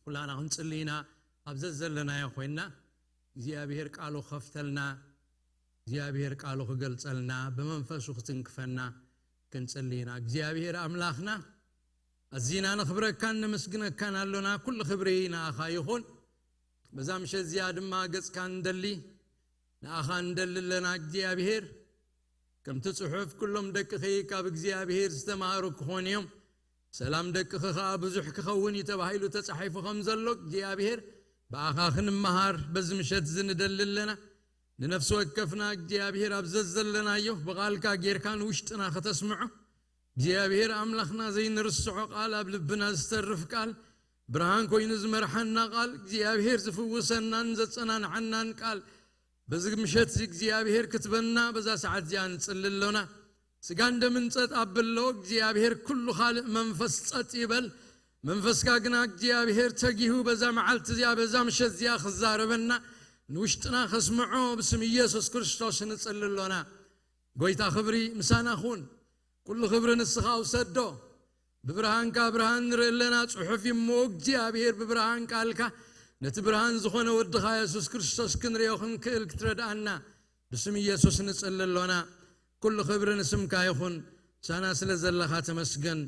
كلنا هنصلينا أبززلنا يا أخوينا እግዚአብሔር ቃሉ خفتلنا እግዚአብሔር ቃሉ خገልጸልና በመንፈሱ ክትንክፈና ክንጽልይና እግዚአብሔር አምላኽና አዚና ንኽብረካን ንመስግነካን አለና ኩሉ ክብሪና አኻ ይኹን በዛም ሸዚያ ድማ ገጽካን ደሊ ናኻን ደልለና እግዚአብሔር ከምቲ ጽሑፍ ኩሎም ደቅኺ ካብ እግዚአብሔር ዝተማሃሩ ክኾንዮም ሰላም ደቅኺ ብዙሕ ክኸውን ይተባሂሉ ተጻሒፉ ከም ዘሎ እግዚአብሔር በአኻኽን መሃር በዝምሸት ዝንደልለና ለነፍስ ወከፍና እግዚአብሔር አብዘዘለና ይሁ በቃልካ ጌርካን ውሽጥና ከተስምዑ እግዚአብሔር አምላኽና ዘይንርስዖ ቃል አብልብና ዝተርፍ ቃል ብርሃን ኮይኑ ዝመርሐና ቃል እግዚአብሔር ዝፍውሰናን ዘጸናንዓናን ቃል በዝምሸት እግዚአብሔር ክትበና በዛ ሰዓት ዚያን ጽልለና ስጋ እንደምንጸጥ አብሎ እግዚአብሔር ኩሉ ኻልእ መንፈስ ጸጥ ይበል መንፈስካ ግና እግዚአብሔር ተጊሁ በዛ መዓልት ዚያ በዛ ምሸት ዚያ ክዛረበና ንውሽጥና ከስምዖ ብስም ኢየሱስ ክርስቶስ ንጽልለና ጎይታ ክብሪ ምሳና ኹን ኩሉ ክብሪ ንስኻ ውሰዶ ብብርሃንካ ብርሃን ንርእለና ጽሑፍ ይሞ እግዚአብሔር ብብርሃን ቃልካ ነቲ ብርሃን ዝኾነ ወድኻ ኢየሱስ ክርስቶስ ክንሪኦ ክንክእል ክትረዳእና ብስም ኢየሱስ ንጽልለና ኩሉ ክብሪ ንስምካ ይኹን ሳና ስለ ዘለኻ ተመስገን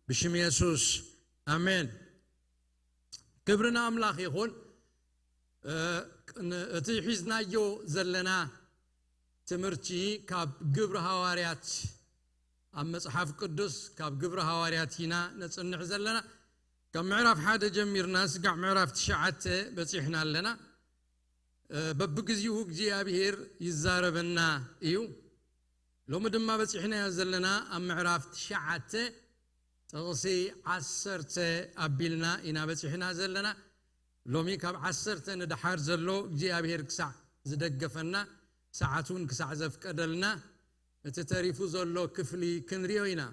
ብስም ኢየሱስ አሜን ክብርና አምላኽ ይኹን እቲ ሒዝናዮ ዘለና ትምህርቲ ካብ ግብረ ሐዋርያት ኣብ መጽሓፍ ቅዱስ ካብ ግብረ ሐዋርያት ኢና ነጽንዕ ዘለና ካብ ምዕራፍ 1 ጀሚርና ስጋዕ ምዕራፍ 9 በጽሕና ኣለና በብግዚኡ እግዚአብሔር ይዛረበና እዩ ሎሚ ድማ በጽሕና ዘለና ኣብ ምዕራፍ 9 تغسي عسرت أبيلنا إنا بتحنا زلنا لومي كاب عسرت ندحار زلو እግዚአብሔር كسع زدقفنا ساعتون كسع زفك أدلنا تتريفو زلو كفلي كنريوينا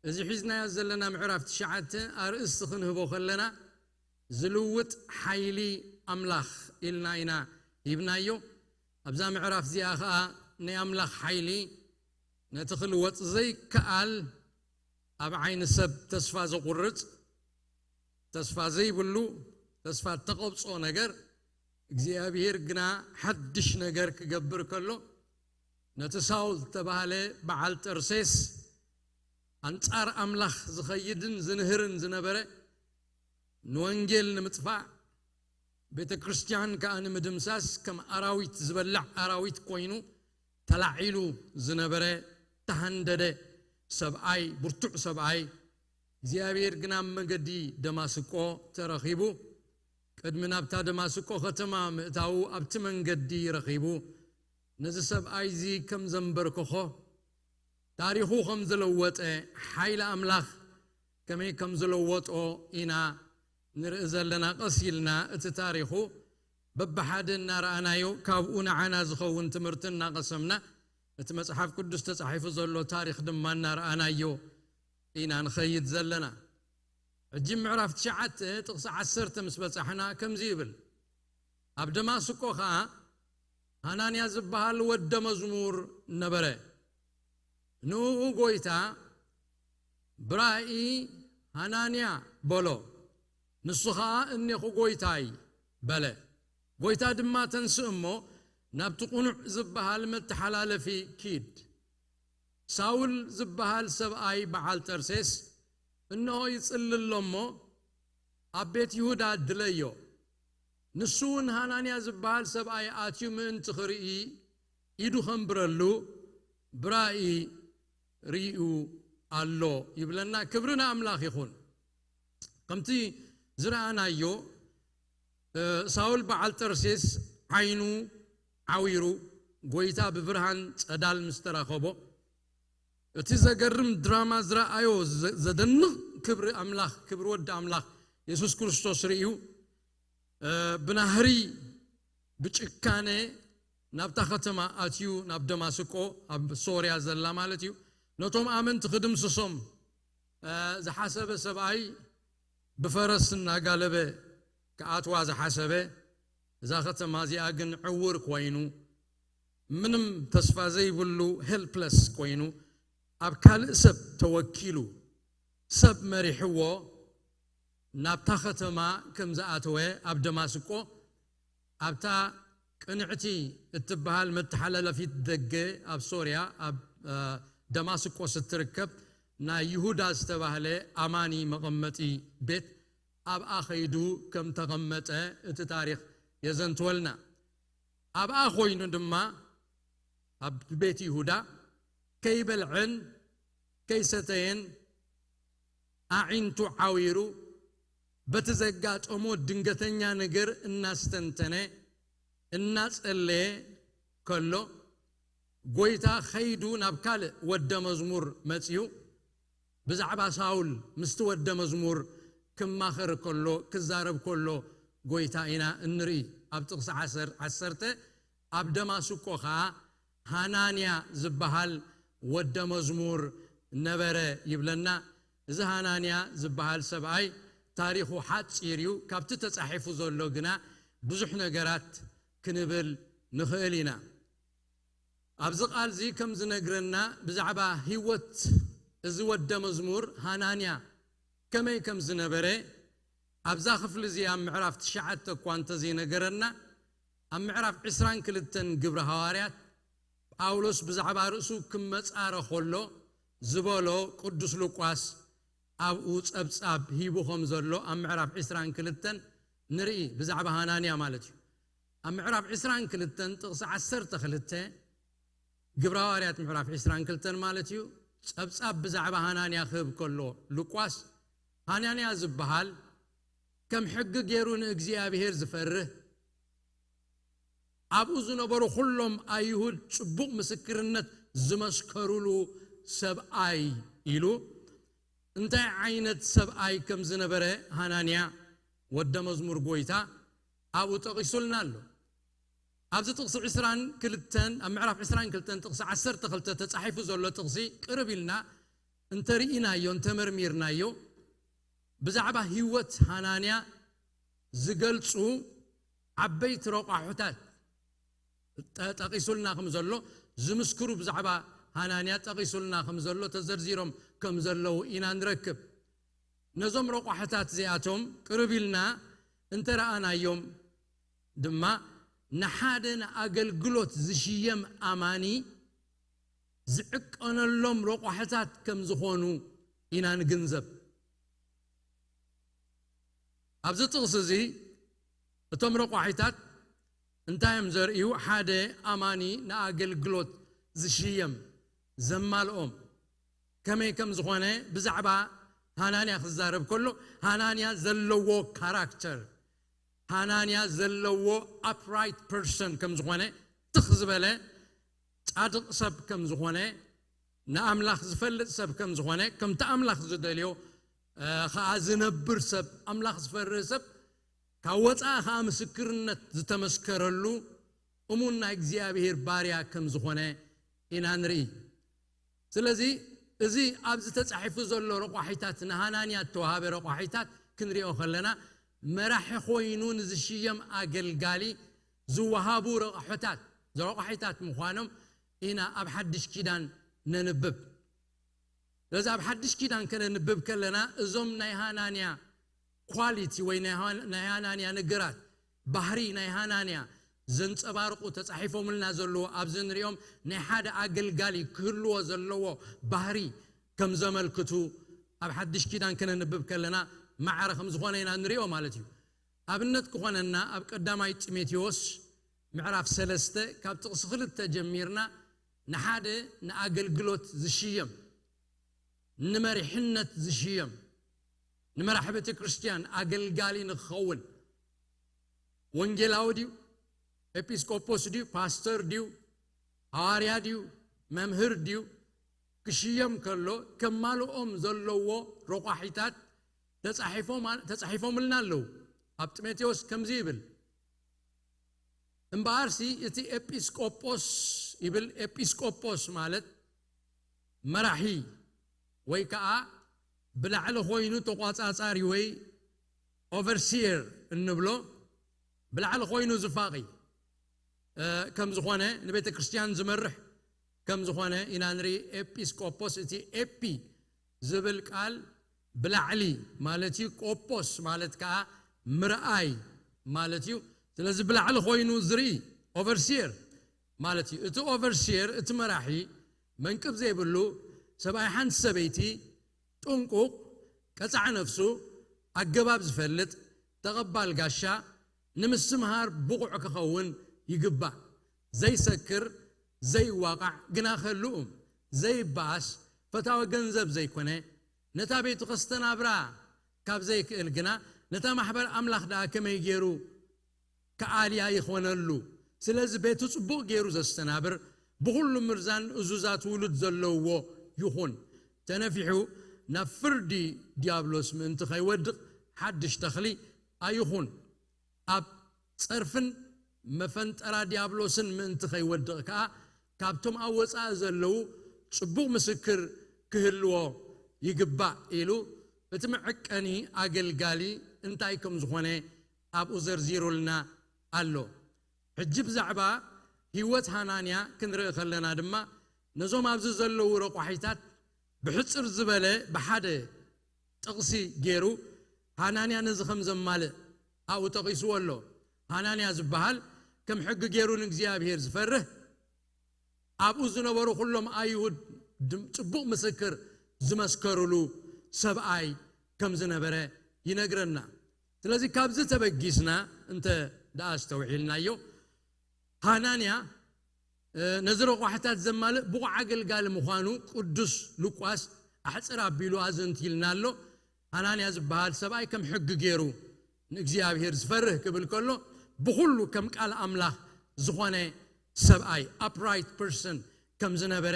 إذا حزنا يزلنا معرف 9 أرئيس خنهبو خلنا زلوت حيلي أملاخ إلنا إنا يبنايو أبزا معرف زياخا ني أملاخ حيلي نتخلوت زي كأل أب عين السب تسفى زقرت تسفى زي بلو تسفى تقبص أو نجر እግዚአብሔር ግና حدش نجر كجبر كله نتساول تباله بعل ترسيس أنصار أملاخ زخيدن زنهرن زنبرة نوانجيل نمتفع بيت كريستيان كأن مدمساس كم أراويت زبلع أراويت كوينو تلعيلو زنبرة تهندده سبعي برتع سبعي እግዚአብሔር ግና መንገዲ ደማስቆ ተረኺቡ ቅድምና ኣብታ ደማስቆ ከተማ ምእታው ኣብቲ መንገዲ ረኺቡ ነዚ ሰብኣይ ዚ ከም ዘንበርክኾ ታሪኹ ከም ዘለወጠ ሓይለ ኣምላኽ ከመይ ከም ዘለወጦ ኢና ንርኢ ዘለና ቀሲልና እቲ ታሪኹ በብሓደ እናረኣናዮ ካብኡ ንዓና ዝኸውን ትምህርቲ እናቐሰምና እቲ መጽሓፍ ቅዱስ ተጻሒፉ ዘሎ ታሪኽ ድማ እናረኣናዮ ኢና ንኸይድ ዘለና ሕጂ ምዕራፍ 9 ጥቕሲ 10 ምስ በጻሕና ከምዚ ይብል ኣብ ደማስቆ ኸኣ ሃናንያ ዝበሃል ወደ መዝሙር ነበረ ንኡ ጎይታ ብራኢ ሃናንያ በሎ ንሱ ኸኣ እኔኹ ጎይታይ በለ ጎይታ ድማ ተንስእሞ ናብቲ ቁኑዕ ዝበሃል መተሓላለፊ ኪድ ሳውል ዝበሃል ሰብኣይ በዓል ተርሴስ እነሆ ይጽልሎሞ ኣብ ቤት ይሁዳ ድለዮ ንሱውን ሃናንያ ዝበሃል ሰብኣይ ኣትዩ ምእንቲ ክርኢ ኢዱ ኸንብረሉ ብራኢ ርኢዩ ኣሎ ይብለና ክብርና ኣምላኽ ይኹን ከምቲ ዝረኣናዮ ሳውል በዓል ተርሴስ ዓይኑ ዓዊሩ ጎይታ ብብርሃን ጸዳል ምስተራኸቦ እቲ ዘገርም ድራማ ዝረአዮ ዘደንቕ ክብሪ ኣምላኽ ክብሪ ወዲ ኣምላኽ ኢየሱስ ክርስቶስ ርኢዩ ብናህሪ ብጭካኔ ናብታ ከተማ ኣትዩ ናብ ደማስቆ ኣብ ሶርያ ዘላ ማለት እዩ ነቶም ኣመንቲ ክድምስሶም ዝሓሰበ ሰብኣይ ብፈረስ እናጋለበ ከኣትዋ ዝሓሰበ እዛ ከተማ እዚኣ ግን ዕውር ኮይኑ ምንም ተስፋ ዘይብሉ ሄልፕለስ ኮይኑ ኣብ ካልእ ሰብ ተወኪሉ ሰብ መሪሕዎ ናብታ ከተማ ከም ዝኣተወ ኣብ ደማስቆ ኣብታ ቅንዕቲ እትበሃል መተሓላለፊት ደገ ኣብ ሶርያ ኣብ ደማስቆ ስትርከብ ናይ ይሁዳ ዝተባህለ ኣማኒ መቐመጢ ቤት ኣብ ኣኸይዱ ከም ተቐመጠ እቲ ታሪኽ የዘንትወልና ኣብኣ ኮይኑ ድማ ኣብ ቤት ይሁዳ ከይበልዕን ከይሰተየን ኣዒንቱ ዓዊሩ በተዘጋጠሞ ድንገተኛ ነገር እናስተንተነ እናጸለየ ከሎ ጎይታ ኸይዱ ናብ ካልእ ወደ መዝሙር መጽዩ ብዛዕባ ሳውል ምስቲ ወደ መዝሙር ክማኸር ከሎ ክዛረብ ከሎ ጎይታ ኢና እንርኢ ኣብ ጥቕሲ 10 ኣብ ደማስቆ ኸዓ ሃናንያ ዝበሃል ወደ መዝሙር ነበረ ይብለና እዚ ሃናንያ ዝበሃል ሰብኣይ ታሪኹ ሓፂር እዩ ካብቲ ተጻሒፉ ዘሎ ግና ብዙሕ ነገራት ክንብል ንኽእል ኢና ኣብዚ ቃል እዚ ከም ዝነግረና ብዛዕባ ህይወት እዚ ወደ መዝሙር ሃናንያ ከመይ ከም ዝነበረ ኣብዛ ክፍሊ እዚ ኣብ ምዕራፍ 9 እኳ እንተዘይነገረና ኣብ ምዕራፍ 22 ግብረ ሐዋርያት ጳውሎስ ብዛዕባ ርእሱ ክመጻረ ከሎ ዝበሎ ቅዱስ ሉቃስ ኣብኡ ጸብጻብ ሂቡ ከም ዘሎ ኣብ ምዕራፍ 22 ንርኢ ብዛዕባ ሃናንያ ማለት እዩ ኣብ ምዕራፍ 22 ጥቕሲ 12 ግብረ ሐዋርያት ምዕራፍ 22 ማለት እዩ ጸብጻብ ብዛዕባ ሃናንያ ክህብ ከሎ ሉቃስ ሃናንያ ዝበሃል ከም ሕጊ ገይሩ ንእግዚአብሔር ዝፈርህ ኣብኡ ዝነበሩ ኩሎም ኣይሁድ ጽቡቕ ምስክርነት ዝመስከሩሉ ሰብኣይ ኢሉ እንታይ ዓይነት ሰብኣይ ከም ዝነበረ ሃናንያ ወደ መዝሙር ጎይታ ኣብኡ ጠቂሱልና ኣሎ ኣብዚ ጥቕሲ 22 ኣብ ምዕራፍ 22 ጥቕሲ 12 ተጻሒፉ ዘሎ ጥቕሲ ቅርብ ኢልና እንተርኢናዮ እንተመርሚርናዮ ብዛዕባ ህይወት ሃናንያ ዝገልጹ ዓበይቲ ረቋሑታት ጠቂሱልና ከም ዘሎ ዝምስክሩ ብዛዕባ ሃናንያ ጠቂሱልና ከም ዘሎ ተዘርዚሮም ከም ዘለው ኢና ንረክብ ነዞም ረቋሑታት እዚኣቶም ቅርብ ኢልና እንተረኣናዮም ድማ ንሓደ ንኣገልግሎት ዝሽየም ኣማኒ ዝዕቀነሎም ረቋሑታት ከም ዝኾኑ ኢና ንግንዘብ ኣብዚ ጥቕሲ እዚ እቶም ረቋሒታት እንታይም ዘርእዩ ሓደ ኣማኒ ንኣገልግሎት ዝሽየም ዘማልኦም ከመይ ከም ዝኾነ ብዛዕባ ሃናንያ ክዛረብ ከሎ ሃናንያ ዘለዎ ካራክተር ሃናንያ ዘለዎ upright person ከም ዝኾነ ትኽ ዝበለ ጻድቕ ሰብ ከም ዝኾነ ንኣምላኽ ዝፈልጥ ሰብ ከም ዝኾነ ከምቲ ኣምላኽ ዝደልዮ ኸዓ ዝነብር ሰብ ኣምላኽ ዝፈርህ ሰብ ካብ ወፃኢ ኸዓ ምስክርነት ዝተመስከረሉ እሙን ናይ እግዚኣብሔር ባርያ ከም ዝኾነ ኢና ንርኢ ስለዚ እዚ ኣብዚ ተጻሒፉ ዘሎ ረቋሒታት ንሃናንያ ተዋሃበ ረቋሒታት ክንሪኦ ከለና መራሒ ኮይኑ ንዝሽየም ኣገልጋሊ ዝወሃቡ ረቋሒታት ምዃኖም ኢና ኣብ ሓድሽ ኪዳን ነንብብ ለዛ ኣብ ሓድሽ ኪዳን ከነንብብ ከለና እዞም ናይ ሃናንያ ኳሊቲ ወይ ናይ ሃናንያ ነገራት ባህሪ ናይ ሃናንያ ዘንጸባርቁ ተጻሒፎምልና ዘለዎ ኣብዚ ንሪኦም ናይ ሓደ ኣገልጋሊ ክህልዎ ዘለዎ ባህሪ ከም ዘመልክቱ ኣብ ሓድሽ ኪዳን ከነንብብ ከለና ማዕረ ከም ዝኾነ ኢና ንሪኦ ማለት እዩ ኣብነት ክኾነና ኣብ ቀዳማይ ጢሞቴዎስ ምዕራፍ 3 ካብ ጥቕሲ 2 ጀሚርና ንሓደ ንኣገልግሎት ዝሽየም ንመሪሕነት ዝሽየም ንመራሒ ቤተ ክርስቲያን ኣገልጋሊ ንክኸውን ወንጌላዊ ድዩ ኤጲስቆጶስ ድዩ ፓስተር ድዩ ሐዋርያ ድዩ መምህር ድዩ ክሽየም ከሎ ከማልኦም ዘለዎ ረቋሒታት ተጻሒፎምልና ኣለዉ ኣብ ጢሞቴዎስ ከምዚ ይብል እምበኣርሲ እቲ ኤጲስቆጶስ ይብል ኤጲስቆጶስ ማለት መራሒ ወይ ከዓ ብላዕሊ ኮይኑ ተቋጻጻሪ ወይ ኦቨርሲየር እንብሎ ብላዕሊ ኮይኑ ዝፋቂ ከም ዝኾነ ንቤተ ክርስቲያን ዝመርሕ ከም ዝኾነ ኢና ንርኢ ኤጲስቆጶስ እቲ ኤፒ ዝብል ቃል بلعلي مالتيو قوبوس مالت كا مرآي مالتيو ስለዚ بلعل خوينو زري overseer مالتيو اتو overseer ات مراحي منكب زي بلو سباي حنت سبيتي طنقوق قصع نفسو አገባብ ዝፈልጥ ተቀባል ጋሻ ንምስምሃር ብቁዕ ክኸውን ይግባ ዘይሰክር ዘይዋቃዕ ግና ኸሉም ዘይባስ ፈታው ገንዘብ ዘይኮነ ነታ ቤቱ ከስተናብራ ካብ ዘይክእል ግና ነታ ማሕበር አምላኽ ዳ ከመይ ገይሩ ከአልያ ይኾነሉ ስለዚ ቤቱ ጽቡቕ ገይሩ ዘስተናብር ብሁሉ ምርዛን እዙዛት ውሉድ ዘለውዎ ይኹን ተነፊሑ ናብ ፍርዲ ዲያብሎስ ምእንቲ ኸይወድቕ ሓድሽ ተኽሊ ኣይኹን ኣብ ጸርፍን መፈንጠራ ዲያብሎስን ምእንቲ ኸይወድቕ ከዓ ካብቶም ኣብ ወፃእ ዘለው ጽቡቕ ምስክር ክህልዎ ይግባእ ኢሉ እቲ መዕቀኒ ኣገልጋሊ እንታይ ከም ዝኾነ ኣብኡ ዘርዚሩልና ኣሎ ሕጂ ብዛዕባ ህይወት ሃናንያ ክንርኢ ከለና ድማ ነዞም ኣብዚ ዘለው ረቋሒታት بحصر زباله بحده تقصي جيرو هانانيا نزخم زماله او تقيسو له هانانيا زبحال كم حق جيرو نغزيابير زفره ابو زنبرو كلهم ايهود صبوق مسكر زمسكرلو سبعي كم زنبره ينغرنا ስለዚህ ካብዝ ተበጊስና እንተ ዳስ ተውሂልና ዮ ሃናንያ نزرو قحتات زمال بقع አገልጋል مخانو قدس لوقاس احصر ابيلو ازنتيلنالو ሃናንያ ዝባሃል ሰብአይ ከም ሕግ ገይሩ ንእግዚአብሔር ዝፈርህ ክብል ከሎ ብሁሉ ከም ቃል አምላኽ ዝኾነ ሰብአይ upright person ከም ዝነበረ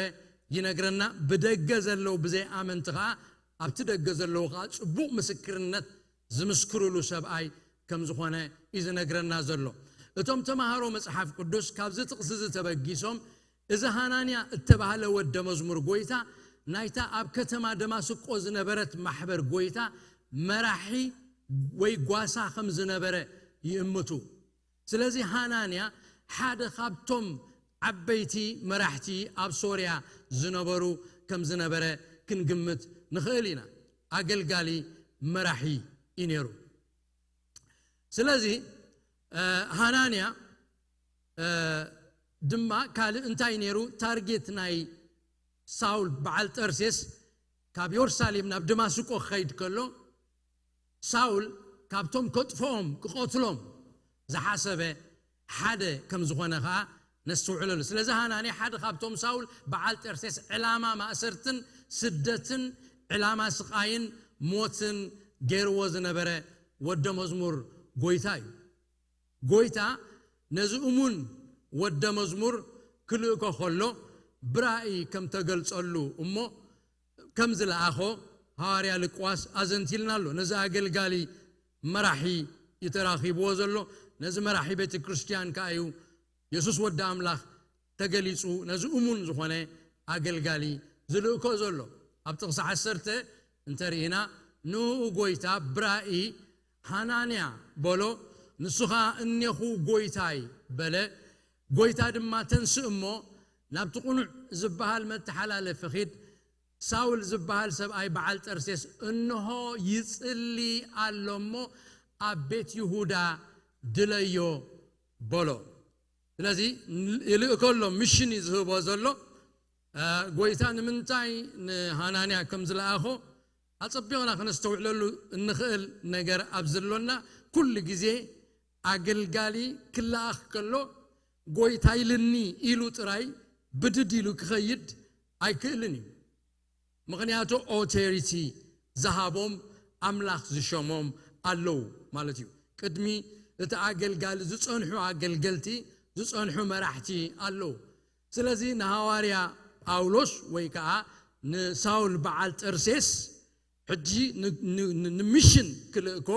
ይነግረና በደገ ዘለው በዘይ አመንትኻ ኣብቲ ደገ ዘለው ኻ ጽቡቕ ምስክርነት ዝምስክሩሉ ሰብአይ ከም ዝኾነ ይዝነግረና ዘሎ እቶም ተማሃሮ መጽሐፍ ቅዱስ ካብዚ ጥቅስ ዝተበጊሶም እዚ ሃናንያ እተባሃለ ወደ መዝሙር ጎይታ ናይታ ኣብ ከተማ ደማስቆ ዝነበረት ማሕበር ጎይታ መራሒ ወይ ጓሳ ከም ዝነበረ ይእምቱ ስለዚ ሃናንያ ሓደ ካብቶም ዓበይቲ መራሕቲ ኣብ ሶርያ ዝነበሩ ከም ዝነበረ ክንግምት ንኽእል ኢና ኣገልጋሊ መራሒ ይነሩ ስለዚ ሃናንያ ድማ ካል እንታይ ነሩ ታርጌት ናይ ሳውል በዓል ጠርሴስ ካብ ኢየሩሳሌም ናብ ደማስቆ ኸይድ ከሎ ሳውል ካብቶም ከጥፎም ክቆትሎም ዝሓሰበ ሓደ ከም ዝኾነ ኸ ነስተውዕለሉ ስለዚ ሃናንያ ሓደ ካብቶም ሳውል በዓል ጠርሴስ ዕላማ ማእሰርትን ስደትን ዕላማ ስቃይን ሞትን ገይርዎ ዝነበረ ወደ መዝሙር ጎይታ እዩ ጎይታ ነዚ እሙን ወደ መዝሙር ክልእኮ ከሎ ብራእይ ከም ተገልጸሉ እሞ ከም ዝለኣኾ ሐዋርያ ልቋስ ኣዘንቲልናሎ ነዚ ኣገልጋሊ መራሒ ይተራኺብዎ ዘሎ ነዚ መራሒ ቤተ ክርስቲያን ከኣዩ ኢየሱስ ወደ አምላኽ ተገሊጹ ነዚ እሙን ዝኾነ ኣገልጋሊ ዝልእኮ ዘሎ ኣብ ጥቕሲ 10 እንተሪኢና ንኡ ጎይታ ብራእይ ሃናንያ በሎ ንሱኻ እኔኹ ጎይታይ በለ ጎይታ ድማ ተንስእሞ ናብቲ ቁኑዕ ዝበሃል መተሓላለፊ ኺድ ሳውል ዝበሃል ሰብኣይ በዓል ጠርሴስ እንሆ ይጽሊ ኣሎሞ ኣብ ቤት ይሁዳ ድለዮ በሎ ስለዚ ይልእከሎ ሚሽን ይዝህቦ ዘሎ ጎይታ ንምንታይ ንሃናንያ ከም ዝለኣኾ ኣጸቢቕና ክነስተውዕለሉ እንኽእል ነገር ኣብ ዘሎና ኩሉ ግዜ ኣገልጋሊ ክለኣኽ ከሎ ጎይታ ይልኒ ኢሉ ጥራይ ብድድ ኢሉ ክኸይድ ኣይክእልን እዩ ምክንያቱ ኦቶሪቲ ዝሃቦም ኣምላኽ ዝሾሞም ኣለው ማለት እዩ ቅድሚ እቲ ኣገልጋሊ ዝጸንሑ ኣገልገልቲ ዝጸንሑ መራሕቲ ኣለው ስለዚ ንሐዋርያ ጳውሎስ ወይ ከዓ ንሳውል በዓል ጠርሴስ ሕጂ ንሚሽን ክልእኮ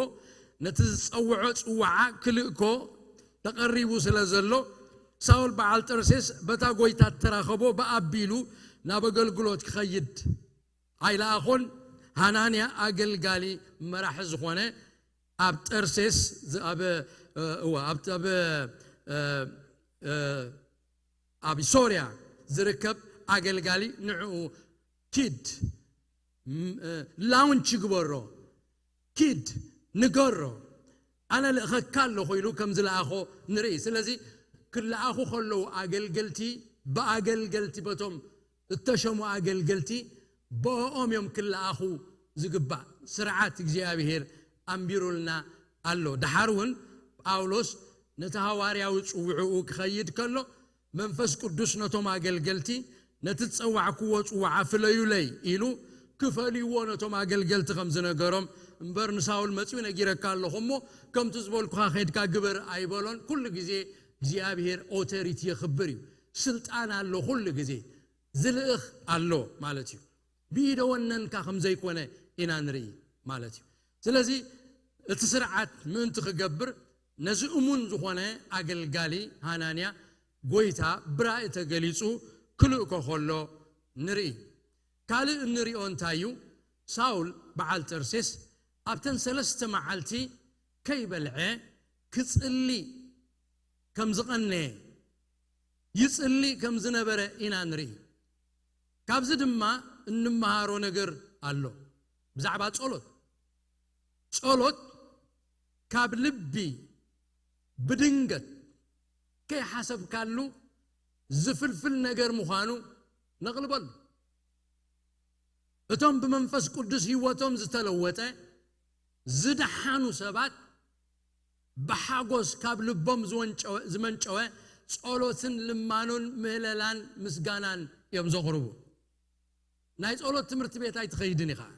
ነቲ ዝጸውዖ ጽዋዓ ክልእኮ ተቐሪቡ ስለ ዘሎ ሳውል በዓል ጠርሴስ በታ ጎይታ ተራኸቦ በኣቢሉ ናብ ኣገልግሎት ክኸይድ ኣይለኣኾን ሃናንያ ኣገልጋሊ መራሒ ዝኾነ ኣብ ጠርሴስ ኣብ ሶርያ ዝርከብ ኣገልጋሊ ንዕኡ ኪድ ላውንች ግበሮ ኪድ ንገሮ أنا لأخكال خويلو كم زلاخو نري سلازي كل أخو خلو أجلجلتي بأجلجلتي بتوم التشمو أجلجلتي بأم يوم كل أخو زقبا سرعات جزيابير أمبيرولنا الله دحرون أولوس نتهاوري أو خيد كله منفس قدوس نتوم أجلجلتي نتتصوع قوة وعفلا يلي إلو كفالي ونتوم أجلجلتي خمسنا جرام مبر نساول مسوين أجيرك الله همو كم تزبول كخيد كجبر أيبالون كل جزء زيابير أوتوريتي خبري سلطان الله كل جزء زلخ الله مالتيو بيدونن كخم زي كونه إنانري مالتيو سلازي التسرعات من تخجبر نزؤمون زخونه أجل جالي هانانيا قويتا برائت جليسو كله كخلو نري قال النري أون تايو ساول بعال ترسيس أبتن سلست معالتي كي بلعه كتسألي كم زقني يسألي كم زنبرة إنانري كابز دما إنمهارو نجر الله بزعبات صولت كاب لبي بدنجت كي حسب كالو زفلفل نجر مخانو نغلبل أتم بمنفس قدس هواتهم زتلوته زدحانو سبات بحاجوس كاب لبهم زمن شوه صولتن لمانون مهللان مسجانان يوم زغربو نايت صولت تمرت بيت هاي تخيدني خا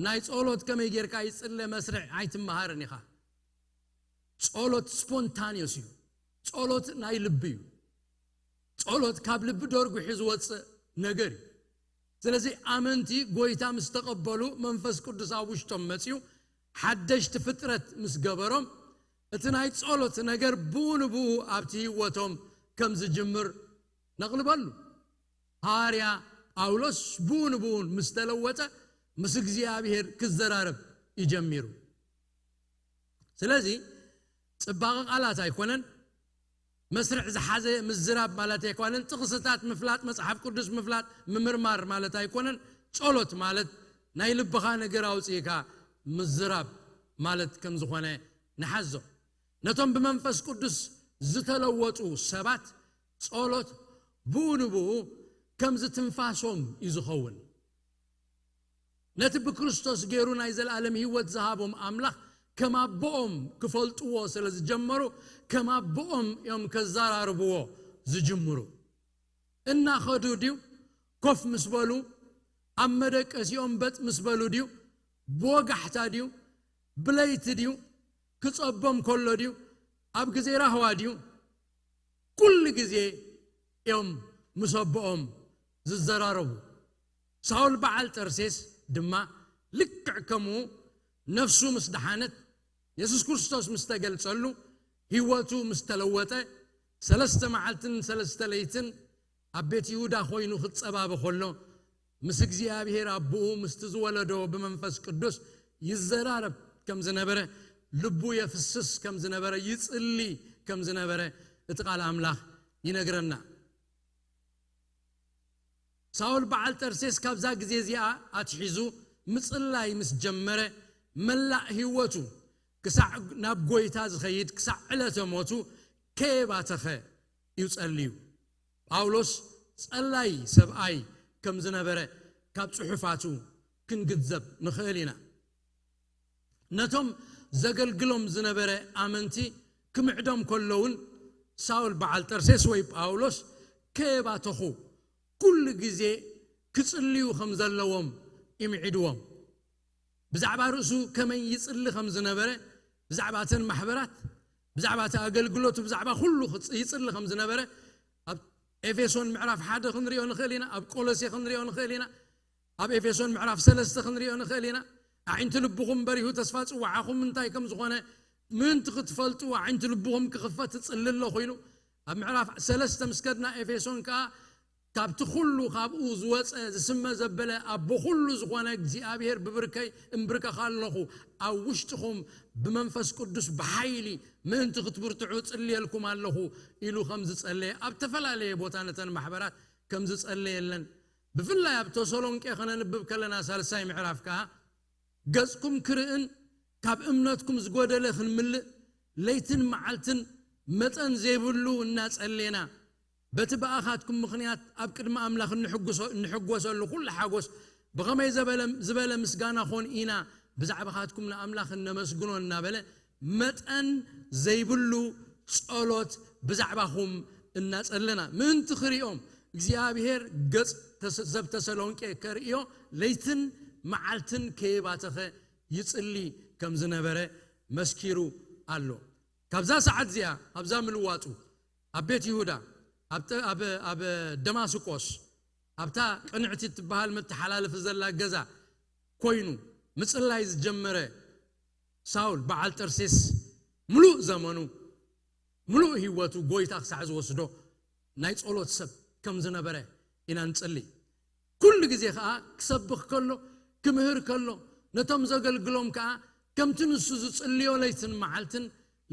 نايت صولت كم يجير كايس إلا مسرع هاي تمهارني خا صولت سبونتانيوسيو صولت ناي لبيو صولت كاب لب دورق حزوات نجري سلازي آمنتي قويتا مستقبلو منفس قدس آوشتم مسيو حدش تفترت مسقبرم اتنايت صولت نجر بون بو ابتي واتم كمز جمر نغلبالو هاريا أولوس بون مستلوته مسك زيابير كزرارب يجميرو سلازي صباغ قالات ايكونن مسرع زحازه مزراب مالت ايكونن تقصتات مفلات مصحف قدس مفلات ممرمار مالت ايكونن صولت مالت ناي لبخا نغر اوصيكا مزراب مالت كم زخونه نحزو نتم بمنفس قدس زتلوطو سبات صولت بونبو كم زتنفاسهم يزخون نتب كريستوس غيرونا يزل عالم هيوت ذهابهم املاح كما بوم كفلطو سلاز جمرو كما بوم يوم كزاراربو زجمرو ان خدو ديو كف مسبلو امدك اسيوم بت مسبلو ديو بوغحتا ديو بليت ديو كصبم كله ديو اب غزيرا هوا ديو كل غزي يوم مسبوم ززراربو ساول بعل ترسيس دما لكعكمو نفسه مستحانت يسوس كريستوس مستقلصلو هيواتو مستلوته سلسته معلتن سلسته ليتن ابيت يهودا خوينو خصباب خلو مسك زيابير ابو مستزولدو بمنفس قدوس يزرارب كم زنبره لبو يفسس كم زنبره يصلي كم زنبره اتقال املاح ينغرنا ساول بعل ترسيس كابزا غزيزيا اتحيزو مصلاي مسجمره ملا هيوتو كسع ناب غويتا زخيد كسع علته موتو كيباتخه يصليو باولوس صلاي سباي كم زنبره كاب صحفاتو كنغزب نخيلينا نتم زغلغلوم زنبره امنتي كمعدم كلون ساول بعل ترسيس وي باولوس كيباتخو كل جزء كصليو خمزلوم يمعدوم بزعبا رؤسو كمن يصلي خمز نبره بزعباتن محبرات بزعبات اغلغلوت بزعبا كله يصلي خمز نبره اب افيسون معرف حدا خنريون خلينا اب قولسي خنريون خلينا اب افيسون معرف 3 خنريون خلينا عينت لبكم بريو تسفاص وعاكم منتاي كم زغونه من تخطفلطو عينت لبكم كخفت تصلل خوينو اب معرف 3 مسكدنا افيسون كا كابت خلو خابو زوص زسمه زبله ابو خلو زغونه እግዚአብሔር ببركاي امبركا خالخو او وشتكم بمنفس قدس بحيلي من تخطبر تعو صليلكم الله الو خمز صلي اب تفلاله بوتانتن محبرات كمز صليلن بفلا بتسالونكي خلينا نبب كلنا سالساي معراف كا قصكم كرئن كاب امنتكم زغودله خنمل ليتن معلتن متن زيبلو الناس علينا بتباخاتكم مخنيات اب قدم املاخ نحغوسلو كل حاغوس بغمي زبل مسغانا خون اينا بزعبخاتكم لاملاخ نمسغنونا بله متن زيبلو صلوت بزعبخم الناس علينا من تخريهم እግዚአብሔር ገጽ ተሰብ ተሰሎንቄ ከርዮ ለይትን መዓልትን ከይባተኸ ይጽሊ ከም ዝነበረ መስኪሩ አሎ ካብዛ ሰዓት ዚያ ኣብዛ ምልዋጡ አቤት ይሁዳ አብ ደማስቆስ ኣብታ ቅንዕቲ ትበሃል መተሐላለፍ ዘላ ገዛ ኮይኑ ምጽላይ ዝጀመረ ሳውል በዓል ጠርሴስ ሙሉ ዘመኑ ሙሉ ህይወቱ ጎይታ ክሳዕ ዝወስዶ ናይ ጸሎት ሰብ كم زنبره إن نصلي كل جزء كسبخ كله كمهر كله نتم زقل قلوم كم تنسوز تصليو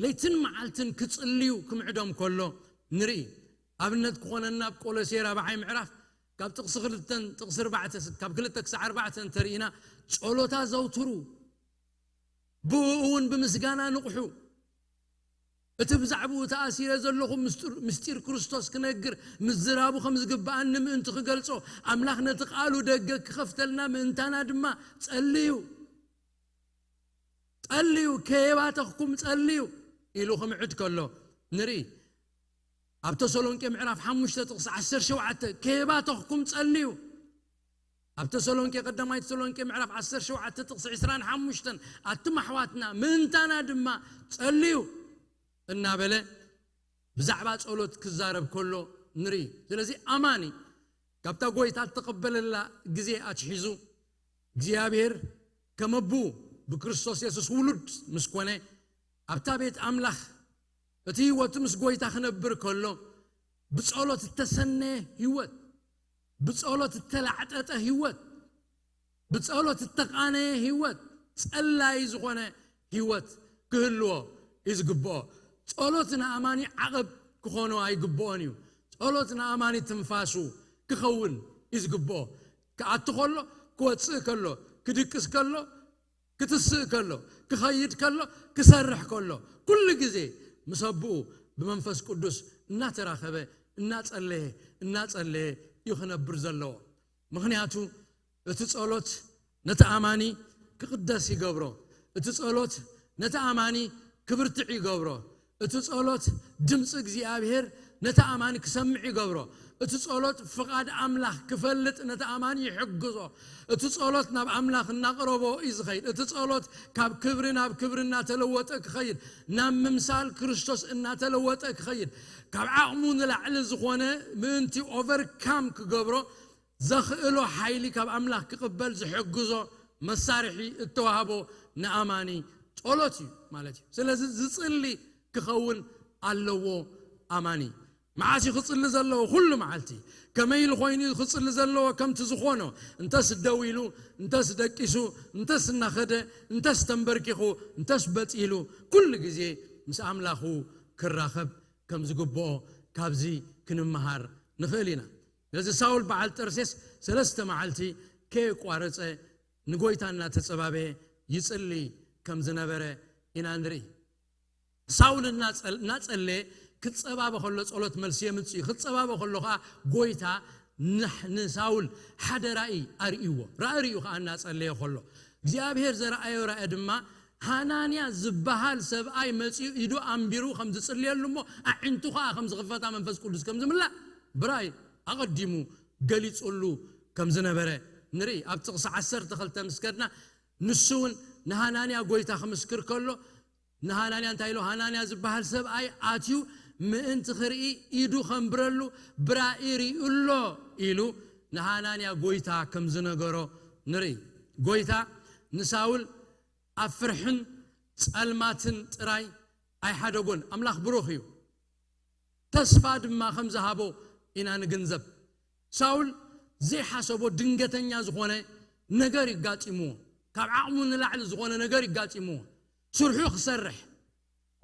ليتن معلتن كتصليو كم عدم كله نري أبنت كون الناب كله سيرة بعي معرف كاب تقصر بعد كاب كلتك سعر بعد ترينا صلوتا زوترو بون بمسجانا نقحو اتبزعبو تأثير زلهم مستير كريستوس كنجر مزرابو خمس جبان من تخجلسو أملاخنا تقالو دقك خفتلنا من تانا دما تقليو كيباتكم تقليو إلو خمعد كله نري أبتسولون كم عرف حمشة تقص 10 شوعة كيباتكم تقليو أبتسولون كي قدما يتسولون كم عرف 10 شوعة تقص 20 حمشتن أتمحواتنا من تانا دما تقليو النابلة بزعبات صلوت كزارب كله نري ስለዚህ አማኒ ካብታ ጎይታ ተቀበለላ ጊዜ አትሒዙ እግዚአብሔር ከመቡ በክርስቶስ ኢየሱስ ውሉድ ምስኮነ ኣብታ ቤት አምላኽ እቲ ህይወት ምስ ጎይታ ክነብር ከሎ ብጸሎት ተሰነ ህይወት ብጸሎት ተላዕጠጠ ህይወት ብጸሎት ተቃነ ህይወት ጸላይ ዝኾነ ህይወት ክህልዎ ይዝግብኦ ጸሎትና አማኒ ዓቀብ ክኾኑ አይግብኦንዩ ጸሎትና አማኒ ትንፋሱ ክኸውን ይዝግብኦ ከአትኸሎ ክወጽእ ከሎ ክድቅስ ከሎ ክትስእ ከሎ ክኸይድ ከሎ ክሰርሕ ከሎ ኩሉ ግዜ ምሰብኡ ብመንፈስ ቅዱስ እናተራኸበ እናጸለየ ይኽነብር ዘለዎ ምክንያቱ እቲ ጸሎት ነቲ አማኒ ክቅደስ ይገብሮ እቲ ጸሎት ነቲ አማኒ ክብርትዕ ይገብሮ እቲ ጸሎት ድምጽ እግዚአብሔር ነቲ አማኒ ክሰምዕ ይገብሮ እቲ ጸሎት ፍቃድ አምላኽ ክፈልጥ ነቲ አማኒ ይሕግዞ እቲ ጸሎት ናብ አምላኽ እናቀረቦ ይዝኸይድ እቲ ጸሎት ካብ ክብሪ ናብ ክብሪ እናተለወጠ ክኸይድ ናብ ምምሳል ክርስቶስ እናተለወጠ ክኸይድ ካብ ዓቕሙ ንላዕሊ ዝኾነ ምእንቲ ኦቨርካም ክገብሮ ዘኽእሎ ሓይሊ ካብ አምላኽ ክቅበል ዝሕግዞ መሳርሒ እተዋህቦ ንአማኒ ጸሎት እዩ ማለት እዩ ስለዚህ ዝጽሊ ክኸውን ኣለዎ አማኒ معاشي خصل زلوا كل معلتي كميل خويني خصل زلوا كم تزخونه انتس دويلو انتس دقيسو انتس نخده انتس تنبركخو انتس بتيلو كل غزي مس املاخو كراخب كم زغبو كابزي كنمهار نخلينا لذا ساول بعل ترسس ثلاثه معلتي كي قارصه نغويتانا تصبابه يصلي كم زنبره يناندري ساول ناصله كتصبابه كله صلوت ملس يمصي كتصبابه كله غويتا نحن ساول حدراي اريو رايو انا صليه كله እግዚአብሔር ዘራአዩ ራእይ ድማ ሃናንያ ዝበሃል ሰብአይ መጽኡ ይዶ አምቢሩ ከም ዝጽልየሉሞ አዕንቱኻ ከም ዝኽፈታ መንፈስ ቅዱስ ከም ዝምላ ብራይ አቀዲሙ ገሊጽሉ ከም ዝነበረ ንሪ ኣብ ጥቅስ 12 ምስከድና ንሱን ንሃናንያ ጎይታ ከምስክር ከሎ ንሃናንያ እንታይሎ ሃናንያ ዝበሃል ሰብአይ አትዩ ምእንቲ ክርኢ ኢዱ ከምብረሉ ብራኢሪ እሎ ኢሉ ንሃናንያ ጎይታ ከም ዝነገሮ ንሪ ጎይታ ንሳውል አፍርሕን ጸልማትን ጥራይ አይሓደጎን አምላኽ ብሩኽ እዩ ተስፋ ድማ ከም ዝሃቦ ኢና ንግንዘብ ሳውል ዘይሓሰቦ ድንገተኛ ዝኾነ ነገር ይጋጢሙ ካብ ዓቕሙ ንላዕሊ ዝኾነ ነገር ይጋጢሙ ስርሑ ክሰርሕ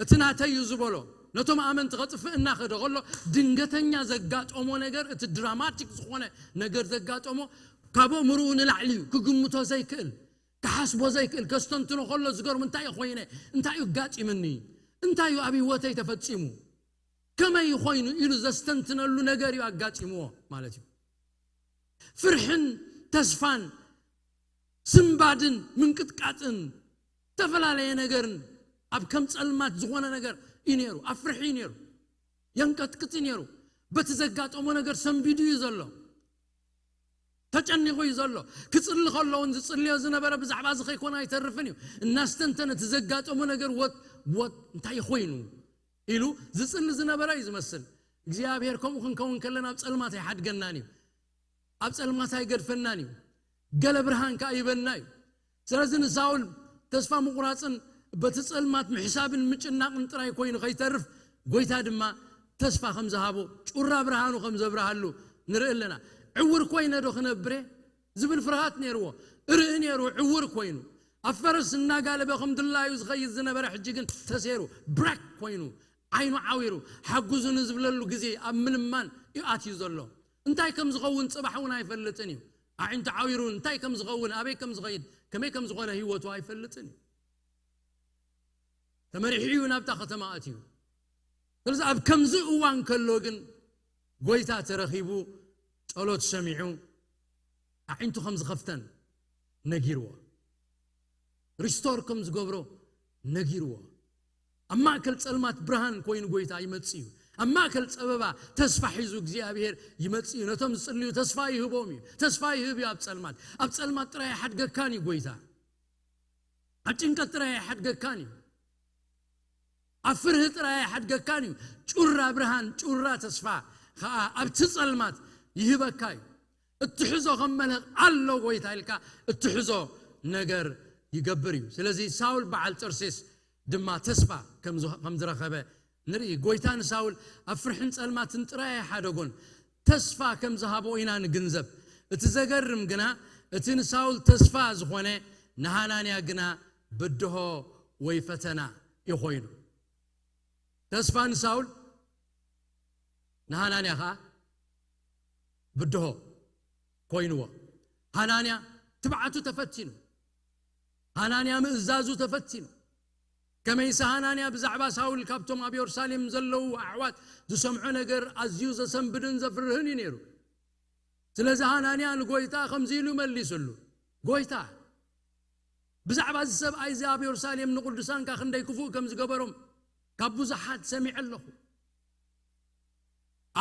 እቲ ናተዩ ዝበሎ ነቶም አመንት ገጥፍእና ከደገሎ ድንገተኛ ዘጋጦሞ ነገር እቲ ድራማቲክ ዝኾነ ነገር ዘጋጦሞ ካቦ ምሩኡ ንላዕሊዩ ክግምቶ ዘይክእል كحسب وزيك الكستنتنو خلص زجر من تاي خوينه انت يقاطي مني انت يو ابي وتي تفصيمو كما يخوينو يلو زستنتنلو ነገር يقاطيمو معناته فرحن تسفان سنبادن من قطقاطن تفلاليه ነገርን اب كم صلمات زغونه ነገር ይኔሩ አፍርሕ ይኔሩ ينقطقط ይኔሩ በተዘጋጠሞ ነገር ሰንቢዱ ይዘሎ ተጨንቆ ይዘሎ ክጽል ኸለውን ዝጽልዮ ዝነበረ ብዛዕባ ዝኸ ይኮና ይተርፍን እዩ እናስተንተነ ተዘጋጠሞ ነገር ወጥ እንታይ ኮይኑ ኢሉ ዝጽል ዝነበረ ይዝመስል እግዚአብሔር ከምኹን ከውን ከለና አብጸልማት ይሐድገናኒ አብጸልማት አይገድፈናኒ ገለ ብርሃን ካይበናይ ስለዚህ ንሳውል ተስፋ መቁራጽን በተጸልማት ምሕሳብን ምጭናቅን ጥራይ ኮይኑ ከይተርፍ ጎይታ ድማ ተስፋ ከም ዝሃቦ ጩራ ብርሃኑ ከም ዘብራሃሉ ንርእለና عور كوينه دو خنبره زبل فرات نيرو ارئ نيرو عور كوينو افرس الناقاله بحمد الله يزخيز زنبر حجيكن تسيرو براك كوينو عينو عاويرو حقوزن زبللو غزي امنمان ياتي زلو انتاي كم زغون صباحون ايفلطني انت عاويرون انتاي كم زغون ابي كم زغيد كمي كم زغونه هيوتو ايفلطني تمرحيو نابتا ختماتيو ስለዚህ አብ ከምዚ እዋን ከሎ ግን ጎይታ ተረኺቡ ጸሎት ሰሚዑ አዕንቱ ከም ዝኸፍተን ነጊርዎ ሪስቶር ከም ዝገብሮ ነጊርዎ አብ ማእከል ጸልማት ብርሃን ኮይኑ ጎይታ ይመጽዩ አብ ማእከል ጸበባ ተስፋ ሒዙ እግዚአብሔር ይመጽዩ ነቶም ዝጽልዩ ተስፋ ይህቦም ተስፋ ይህብ አብ ጸልማት ጥራይ ሓድገካኒ ጎይታ አብ ጭንቀት ጥራይ ሓድገካኒ አፍርህ ጥራይ ሓድገካኒ ጩራ ብርሃን ጩራ ተስፋ አብ ጸልማት ይህበካይ እትሕዞ ከመለኽ አሎ ጎይታ ይልካ እትሕዞ ነገር ይገብር እዩ ስለዚህ ሳውል በዓል ጠርሴስ ድማ ተስፋ ከም ዝረኸበ ንርኢ ጎይታን ሳውል አፍርሕን ጸልማትን ጥራይ ሓደጎን ተስፋ ከም ዝሃቦ ኢና ንግንዘብ እቲ ዘገርም ግና እቲ ንሳውል ተስፋ ዝኾነ ንሃናንያ ግና ብድሆ ወይ ፈተና ይኾይኑ ተስፋ ንሳውል ንሃናንያ ኸ ብድሆ ኮይኑዎ ሃናንያ ትብዓቱ ተፈቲኑ ሃናንያ ምእዛዙ ተፈቲኑ ከመይሳ ሃናንያ ብዛዕባ ሳውል ካብቶም ኣብ ኢየሩሳሌም ዘለው ኣዕዋት ዝሰምዑ ነገር ኣዝዩ ዘሰንብድን ዘፍርህን ነይሩ ስለዚህ ሃናንያ ንጎይታ ከምዚ ኢሉ መሊሱሉ ጎይታ ብዛዕባ ዝሰብኣይ እዚ ኣብ ኢየሩሳሌም ንቅዱሳንካ ክንደይ ክፉእ ከም ዝገበሮም ካብ ብዙሓት ሰሚዕ ኣለኹ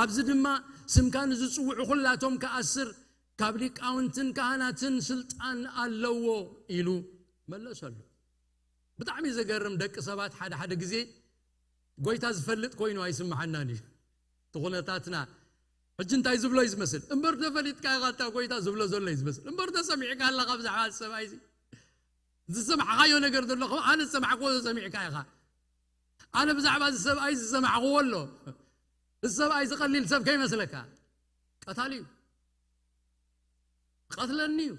ኣብዚ ድማ ስምካን ዝጽውዑ ኩላቶም ከኣስር ካብ ሊቃውንትን ካህናትን ስልጣን ኣለዎ ኢሉ መለሰሉ ብጣዕሚ ዘገርም ደቂ ሰባት ሓደ ግዜ ጎይታ ዝፈልጥ ኮይኑ ኣይስምዓናኒ ተኹነታትና ሕጂ እንታይ ዝብሎ ይዝመስል እምበር ተፈሊጥካ ኢኻ ጎይታ ዝብሎ ዘሎ ይዝመስል እምበር ተሰሚዕካ ኣለኻ ብዛዕባ ሰብኣይ ዝሰምዓኻዮ ነገር ዘሎ ኣነ ዝሰማዕክዎ ሰሚዕካ ኢኻ ኣነ ብዛዕባ ሰብኣይ ዝሰማዕክዎ ኣሎ السبع يقلل سب كيف مسلك قتالي قتلني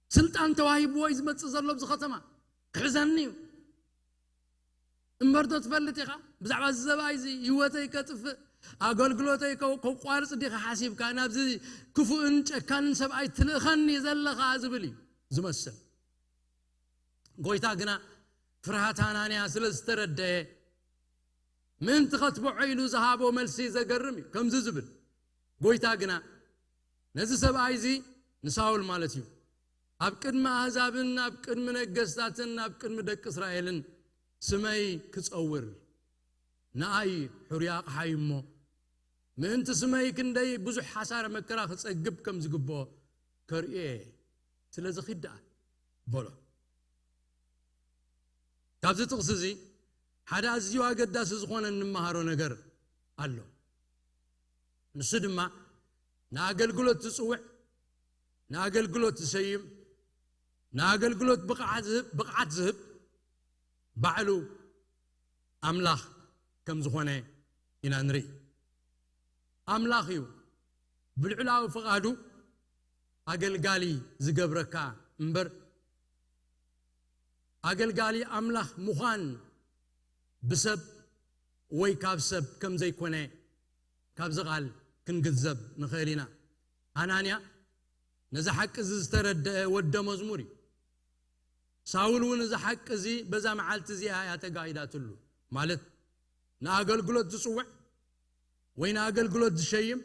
سلطان تواهب ويز متصلب زختما حزنني امبرتو تفلتيخا بزعبا السبع يوتي كتف اغلغلوتي كو قارص ديخ حاسب كان ابزي كفو انچ كان سبع تلخني زلخا ازبلي زمسل غويتا غنا فرحات هانانيا سلسترده من تخطبوا عيلو زهابو ملسي زقرمي كم زبل قويتا قنا نزي سبعيزي نساول مالتيو أبكد ما هزابن أبكد من القصاتن أبكد من دك إسرائيلن سمي كتصور ناي حرياق حيمو من تسمي كندي بزح حسار مكراخ تسقب كم زقبو كرئيه سلازي خدا بولو تابزي تقصزي حدا ازيو اقداس زخون نمهارو ነገር አሎ ንስድማ ናገልግሎት ትጽውዕ ናገልግሎት ትሰይም ናገልግሎት ብቕዓት ዝህብ ባዕሉ አምላኽ ከም ዝኾነ ኢና ንርኢ አምላኽ እዩ ብልዕላዊ ፍቃዱ አገልጋሊ ዝገብረካ እምበር አገልጋሊ አምላኽ ምዃን بسب وي كاب سب كم زي كونه كاب زغال كنجذب نخيلنا أنانيا نزا حق زسترد ود مزموري ساول ونزا حق زي بزا معالت زي آيات قايدات له مالت ناقل قلت تصوع وين ناقل قلت تشيم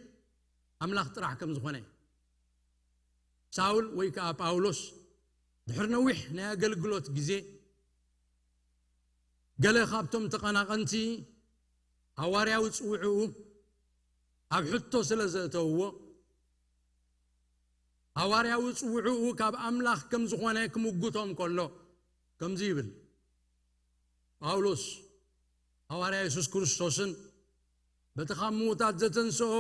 أملاخ طرح كم زخونه ساول ويكا باولوس دحرنا ويح ناقل قلت جزي قال خابتم تقناقنتي هواريا وتصوعو أب حطو سلازتو هواريا وتصوعو كاب أملاخ كم زخونه كم وقوتهم كله كم زيبل باولوس هواريا يسوس كريستوسن بتخموتات زتنسو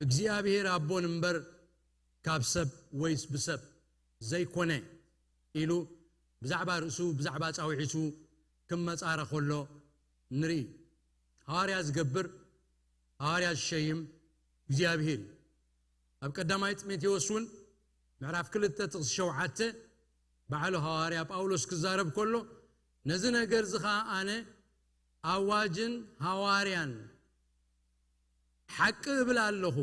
እግዚአብሔር አቦን እንበር ካብሰብ ወይስ ብሰብ ዘይኮነ ኢሉ ብዛዕባ ርእሱ ብዛዕባ ጻውዒቱ ክመጻረ ከሎ ንሪ ሐዋርያ ዝገብር ሐዋርያ ዝሸይም እግዚአብሔር ኣብ ቀዳማይ ጢሞቴዎስን ምዕራፍ 2:7 በዓሉ ሐዋርያ ጳውሎስ ክዛረብ ከሎ ነዚ ነገር ዝኻ ኣነ ኣዋጅን ሐዋርያን حق بلالله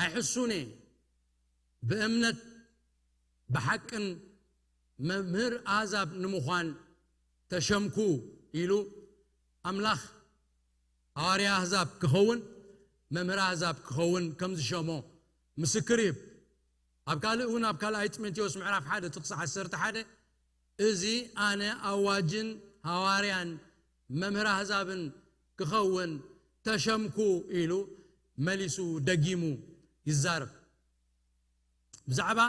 أحسوني بأمنة بحق ممهر عذاب نمخان تشمكو إلو أملاخ هاري عذاب كخون ممهر عذاب كخون كم زشمو مسكريب أبكالي أبكال آيت منتيوس معرف حادة تقصح السرت حادة إزي أنا أواجن هواريان ممهر عذاب كخون تشمكو إلو مليسو دقيمو يزارب بزعبا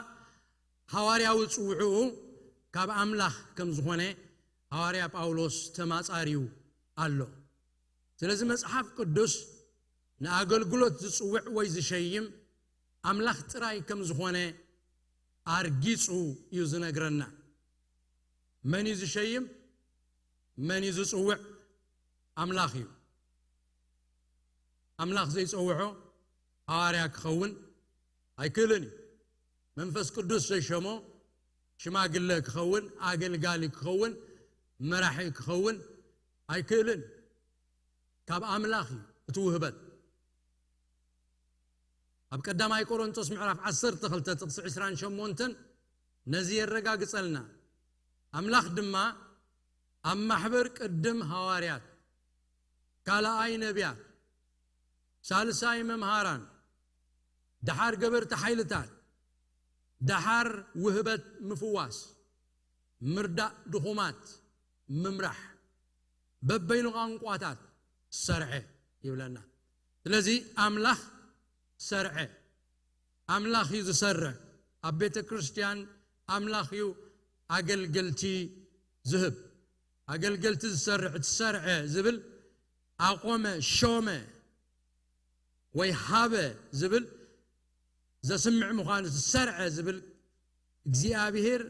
حواريا وصوعو كاب أملاخ كم زخونه حواريا باولوس تماس آريو قالو سلازم مصحف قدس ناقل قلوت زصوع ويز شيم أملاخ تراي كم زخونه أرجيسو يزنقرنا من يزشيم من يزصوع أملاخيو أملاخ زي صوعو هاريا كخون أيكلني منفس قدس زي شمو شما قل لك خون أقل قالي كخون مراحي كخون أيكلن كاب أملاخي توهبت أبقدام أي كورنثوس معرف 10:23 شمونتن نزير رقا قصلنا أملاخ دما أم محبر قدم هواريات كالا أي نبيات سالساي ممهاران دحار قبر تحيلتات دحار وهبت مفواس مرداء دخومات ممرح ببينو قانقواتات سرعه يبلنا لذي أملاخ سرعه أملاخ يزسرع أبيت كريستيان أملاخ يو أقل قلتي ذهب أقل قلتي تسرع زبل أقوم شومه ويحابه زبل إذا سمع مخانس السرع زبل እግዚአብሔር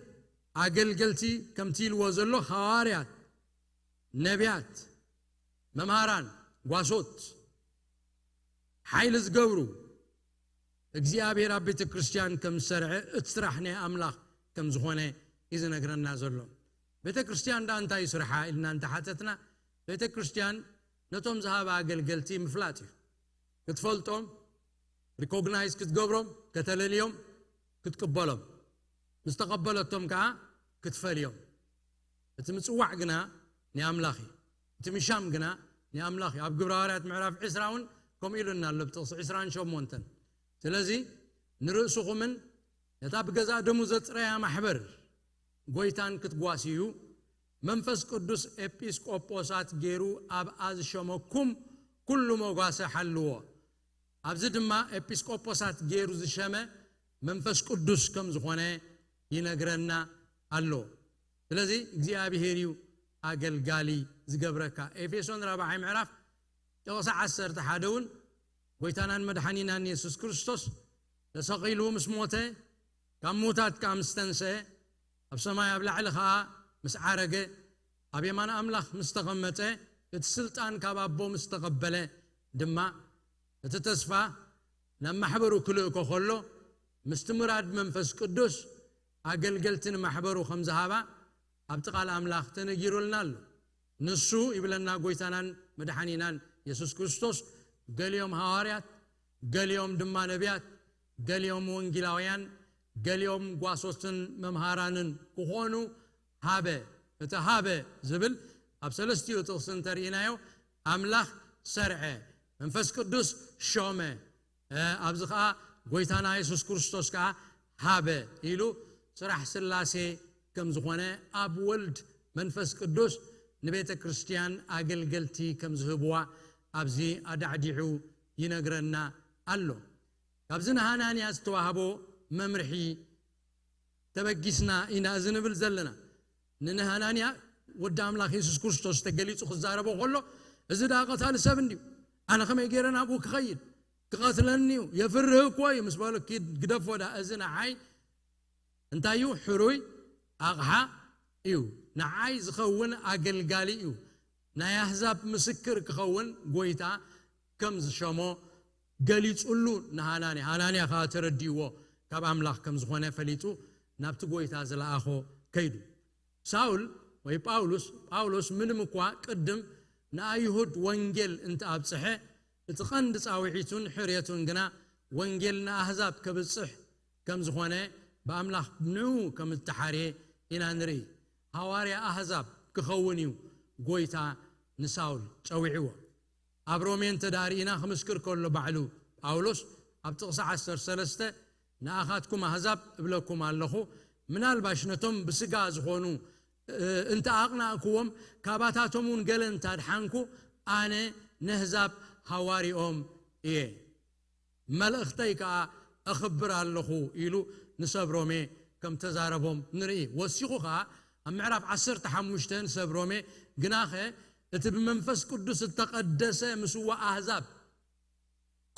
አገልገልቲ ከምቲል ወዘሎ ሐዋርያት ነቢያት መምሃራን ጓሶት ኃይል ዝገብሩ እግዚአብሔር ኣብ ቤተ ክርስቲያን ከም ሰርዐ እትስራሕነ ኣምላኽ ከም ዝኾነ ይዝነግረና ዘሎ ቤተ ክርስቲያን ዳንታ ይስራሓ ኢልና እንተ ሓተትና ቤተ ክርስቲያን ነቶም ዝሃባ አገልገልቲ ምፍላጥ እዩ ክትፈልጦም ሪኮግናይዝ ክትገብሮም ከተለልዮም ክትቅበሎም مستقبلتهم كا كتفاليوم تمصواع غنا ني املاخي تمشام غنا ني املاخي اب غبرارات معرف عسراون كم يلنا لبطس عسران شومونتن سلازي نرسخمن يتاب غزا دمو زطريا محبر غويتان كتغواسيو منفس قدوس ابيسكوبوسات غيرو اب از شومكم كل موغاسه حلو ابز دما ابيسكوبوسات غيرو زشمه منفس قدوس كم زخونه ينغرنا الله ስለዚህ እግዚአብሔርዩ አገልጋሊ ዝገብረካ ኤፌሶን 4 ምዕራፍ ቁጥር 10 ተሓደውን ጎይታናን መድኃኒናን ኢየሱስ ክርስቶስ ተሰቂሉ ምስ ሞተ ካብ ሞታት ካብ ምስተንሰ ኣብ ሰማይ ኣብ ላዕሊ ኸዓ ምስ ዓረገ ኣብ የማን ኣምላኽ ምስ ተቐመጠ እቲ ስልጣን ካብ ኣቦ ምስ ተቐበለ ድማ እቲ ተስፋ ናብ ማሕበሩ ክልእኮ ከሎ ምስ ትምራድ መንፈስ ቅዱስ አገልገልትን ማህበሩ خمزهابا ابتقال املاخ تنجيرولنا ንሱ ይብለና ጎይታናን መድኃኒናን ኢየሱስ ክርስቶስ ገሊዮም ሐዋርያት ገሊዮም ድማ ነቢያት ገሊዮም ወንጌላውያን ገሊዮም ጓሶትን መምሃራንን ክኾኑ ሃበ እቲ ሃበ ዝብል ኣብ ሰለስቲኡ ጥቕስን ተርኢናዮ ኣምላኽ ሰርዐ መንፈስ ቅዱስ ሾመ ኣብዚ ከዓ ጎይታና ኢየሱስ ክርስቶስ ከዓ ሃበ ኢሉ ስራሕ ስላሴ ከም ዝኾነ ኣብ ወልድ መንፈስ ቅዱስ ንቤተ ክርስቲያን ኣገልገልቲ ከም ዝህብዋ ኣብዚ ኣዳዕዲዑ ይነግረና ኣሎ ካብዚ ንሃናንያ ዝተዋህቦ መምርሒ ተበጊስና ኢና ዝንብል ዘለና ንሃናንያ ወዲ ኣምላኽ ኢየሱስ ክርስቶስ ተገሊጹ ክዛረቦ ከሎ እዚ ዳ ቀታሊ ሰብ እንዲሁ ኣነ ከመይ ገይረ ናብኡ ክኸይድ ክቐትለኒ እዩ የፍርህ እኮ እዩ ምስ በሎ ግደፎ ዳ እዚ ንዓይ እንታይ እዩ ሕሩይ ኣቕሓ እዩ ንዓይ ዝኸውን ኣገልጋሊ እዩ ናይ ኣሕዛብ ምስክር ክኸውን ጎይታ ከም ዝሸሞ ገሊጹሉ ንሃናንያ ሃናንያ ከዓ ተረዲይዎ ካብ ኣምላኽ ከም ዝኾነ ፈሊጡ ናብቲ ጎይታ ዝለኣኾ ከይዱ ሳውል ወይ ጳውሎስ ምንም እኳ ቅድም ንኣይሁድ ወንጌል እንትኣብፅሐ እቲ ቀንዲ ፃውዒቱን ሕርየቱን ግና ወንጌል ንኣሕዛብ ከብፅሕ ከም ዝኾነ ብኣምላኽ ንዑ ከም ዝተሓርየ ኢና ንርኢ ሐዋርያ ኣሕዛብ ክኸውን እዩ ጎይታ ንሳውል ጨዊዕዎ ኣብ ሮሜን ተዳሪእና ክምስክር ከሎ ባዕሉ ጳውሎስ ኣብ ጥቕሲ 13 ንኣኻትኩም ኣሕዛብ እብለኩም ኣለኹ ምናልባሽ ነቶም ብስጋ ዝኾኑ እንተ ኣቕናእክዎም ካባታቶም እውን ገለ እንታድሓንኩ ኣነ ንህዛብ ሐዋርኦም እየ መልእኽተይ ከዓ ኣኽብር ኣለኹ ኢሉ ንሰብ ሮሜ ከም ተዛረቦም ንርኢ ወሲኹ ከዓ ኣብ ምዕራፍ 15 ሰብ ሮሜ ግናኸ እቲ ብመንፈስ ቅዱስ ዝተቐደሰ ምስዋ ኣሕዛብ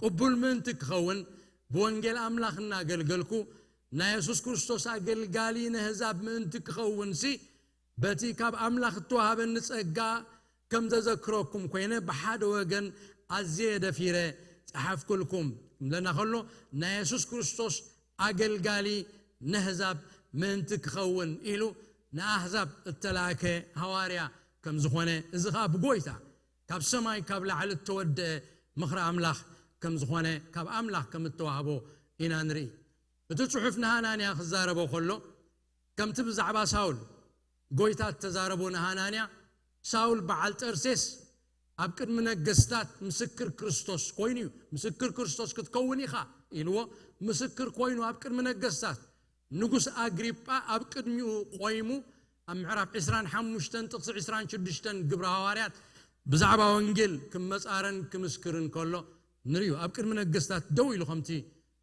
ቅቡል ምእንቲ ክኸውን ብወንጌል ኣምላኽ እናገልገልኩ ናይ ኢየሱስ ክርስቶስ ኣገልጋሊ ንህዛብ ምእንቲ ክኸውን ሲ በቲ ካብ ኣምላኽ እተዋሃበኒ ጸጋ ከም ዘዘክረኩም ኮይነ ብሓደ ወገን ኣዝየ ደፊረ ጸሓፍኩልኩም ለና ከሎ ናይ ኢየሱስ ክርስቶስ ኣገልጋሊ ንህዛብ ምእንቲ ክኸውን ኢሉ ንኣሕዛብ እተላከ ሐዋርያ ከም ዝኾነ እዚ ከዓ ብጎይታ ካብ ሰማይ ካብ ላዕሊ እተወድአ ምኽሪ ኣምላኽ ከም ዝኾነ ካብ ኣምላኽ ከም እተዋህቦ ኢና ንርኢ እቲ ጽሑፍ ንሃናንያ ክዛረቦ ከሎ ከምቲ ብዛዕባ ሳውል ጎይታ ተዛረቦ ንሃናንያ ሳውል በዓል ጠርሴስ ኣብ ቅድሚ ነገስታት ምስክር ክርስቶስ ኮይኑ ምስክር ክርስቶስ ክትከውን ኢኻ ኢልዎ ምስክር ኮይኑ ኣብ ቅድሚ ነገስታት ንጉስ ኣግሪጳ ኣብ ቅድሚኡ ቆይሙ ኣብ ምዕራፍ 25 ጥቕሲ 26 ግብረ ሐዋርያት ብዛዕባ ወንጌል ክመጻረን ክምስክርን ከሎ ንሪዩ ኣብ ቅድሚ ነገስታት ደው ኢሉ ከምቲ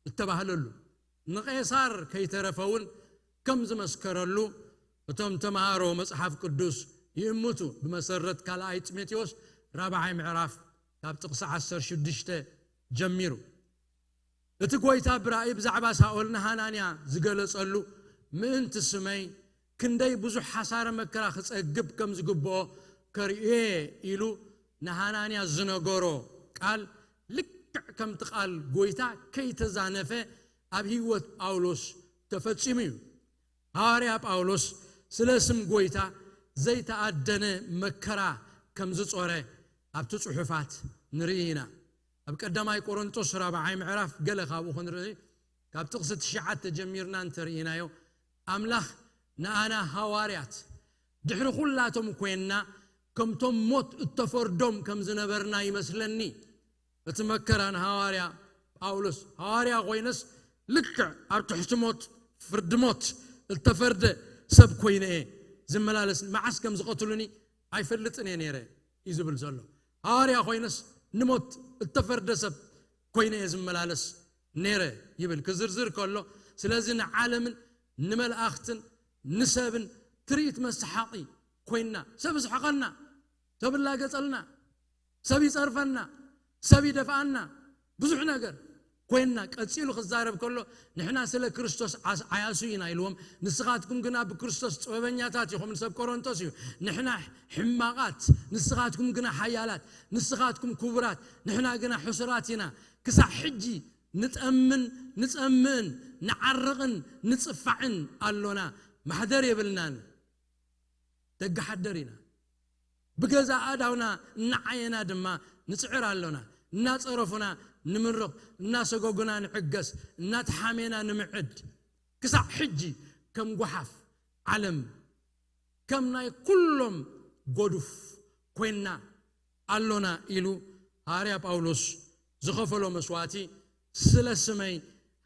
እተባህለሉ ንቄሳር ከይተረፈውን ከም ዝመስከረሉ እቶም ተምሃሮ መጽሓፍ ቅዱስ ይእምቱ ብመሰረት ካልኣይ ጢሞቴዎስ 4ይ ምዕራፍ ካብ ጥቕሲ 16 ጀሚሩ እቲ ጎይታ ብራእይ ብዛዕባ ሳኦል ንሃናንያ ዝገለጸሉ ምእንቲ ስመይ ክንደይ ብዙሕ ሓሳረ መከራ ክጸግብ ከም ዝግብኦ ከርእየ ኢሉ ንሃናንያ ዝነገሮ ቃል ልክዕ ከምቲ ቃል ጎይታ ከይተዛነፈ ኣብ ህይወት ጳውሎስ ተፈጺሙ እዩ ሐዋርያ ጳውሎስ ስለ ስም ጎይታ ዘይተኣደነ መከራ ከም ዝጾረ ኣብቲ ጽሑፋት ንርኢና ኣብ ቀዳማይ ቆሮንቶስ 4ይ ምዕራፍ ገለ ካብኡ ክንርኢ ካብ ጥቕሲ 9 ጀሚርና እንተርኢናዮ ኣምላኽ ንኣና ሐዋርያት ድሕሪ ኩላቶም ኮይንና ከምቶም ሞት እተፈርዶም ከም ዝነበርና ይመስለኒ እቲ መከራ ንሐዋርያ ጳውሎስ ሐዋርያ ኮይነስ ልክዕ ኣብ ትሕቲ ሞት ፍርዲ ሞት እተፈርደ ሰብ ኮይነ ዝመላለስ መዓስ ከም ዝቐትሉኒ ኣይፈልጥን እየ ነይረ እዩ ዝብል ዘሎ ሐዋርያ ኮይነስ ንሞት እተፈርደ ሰብ ኮይነ ዝመላለስ ነይረ ይብል ክዝርዝር ከሎ ስለዚ ንዓለምን ንመላእኽትን ንሰብን ትርኢት መስሓቂ ኮይንና ሰብ ዝሕቐና ሰብ ላገጸልና ሰብ ይጸርፈና ሰብ ይደፍኣና ብዙሕ ነገር ኮይንና ቀጺሉ ክዛረብ ከሎ ንሕና ስለ ክርስቶስ ዓያሱ ኢና ኢልዎም ንስኻትኩም ግና ብክርስቶስ ጥበበኛታት ኢኹም ንሰብ ቆሮንቶስ እዩ ንሕና ሕማቓት ንስኻትኩም ግና ሓያላት ንስኻትኩም ክቡራት ንሕና ግና ሕሱራት ኢና ክሳዕ ሕጂ ንጸምእን ንዓርቕን ንጽፋዕን ኣሎና ማሕደር የብልናን ደገ ሓደር ኢና بجزا أداونا نعينا دما نسعر اللونا ناصرفنا نمرق ناسقوقنا نحقس ناتحامينا نمعد كسع حجي كم قحف علم كم ناي كلهم قدف كوينا اللونا إلو هاريا باولوس زخفلو مسواتي سلسمي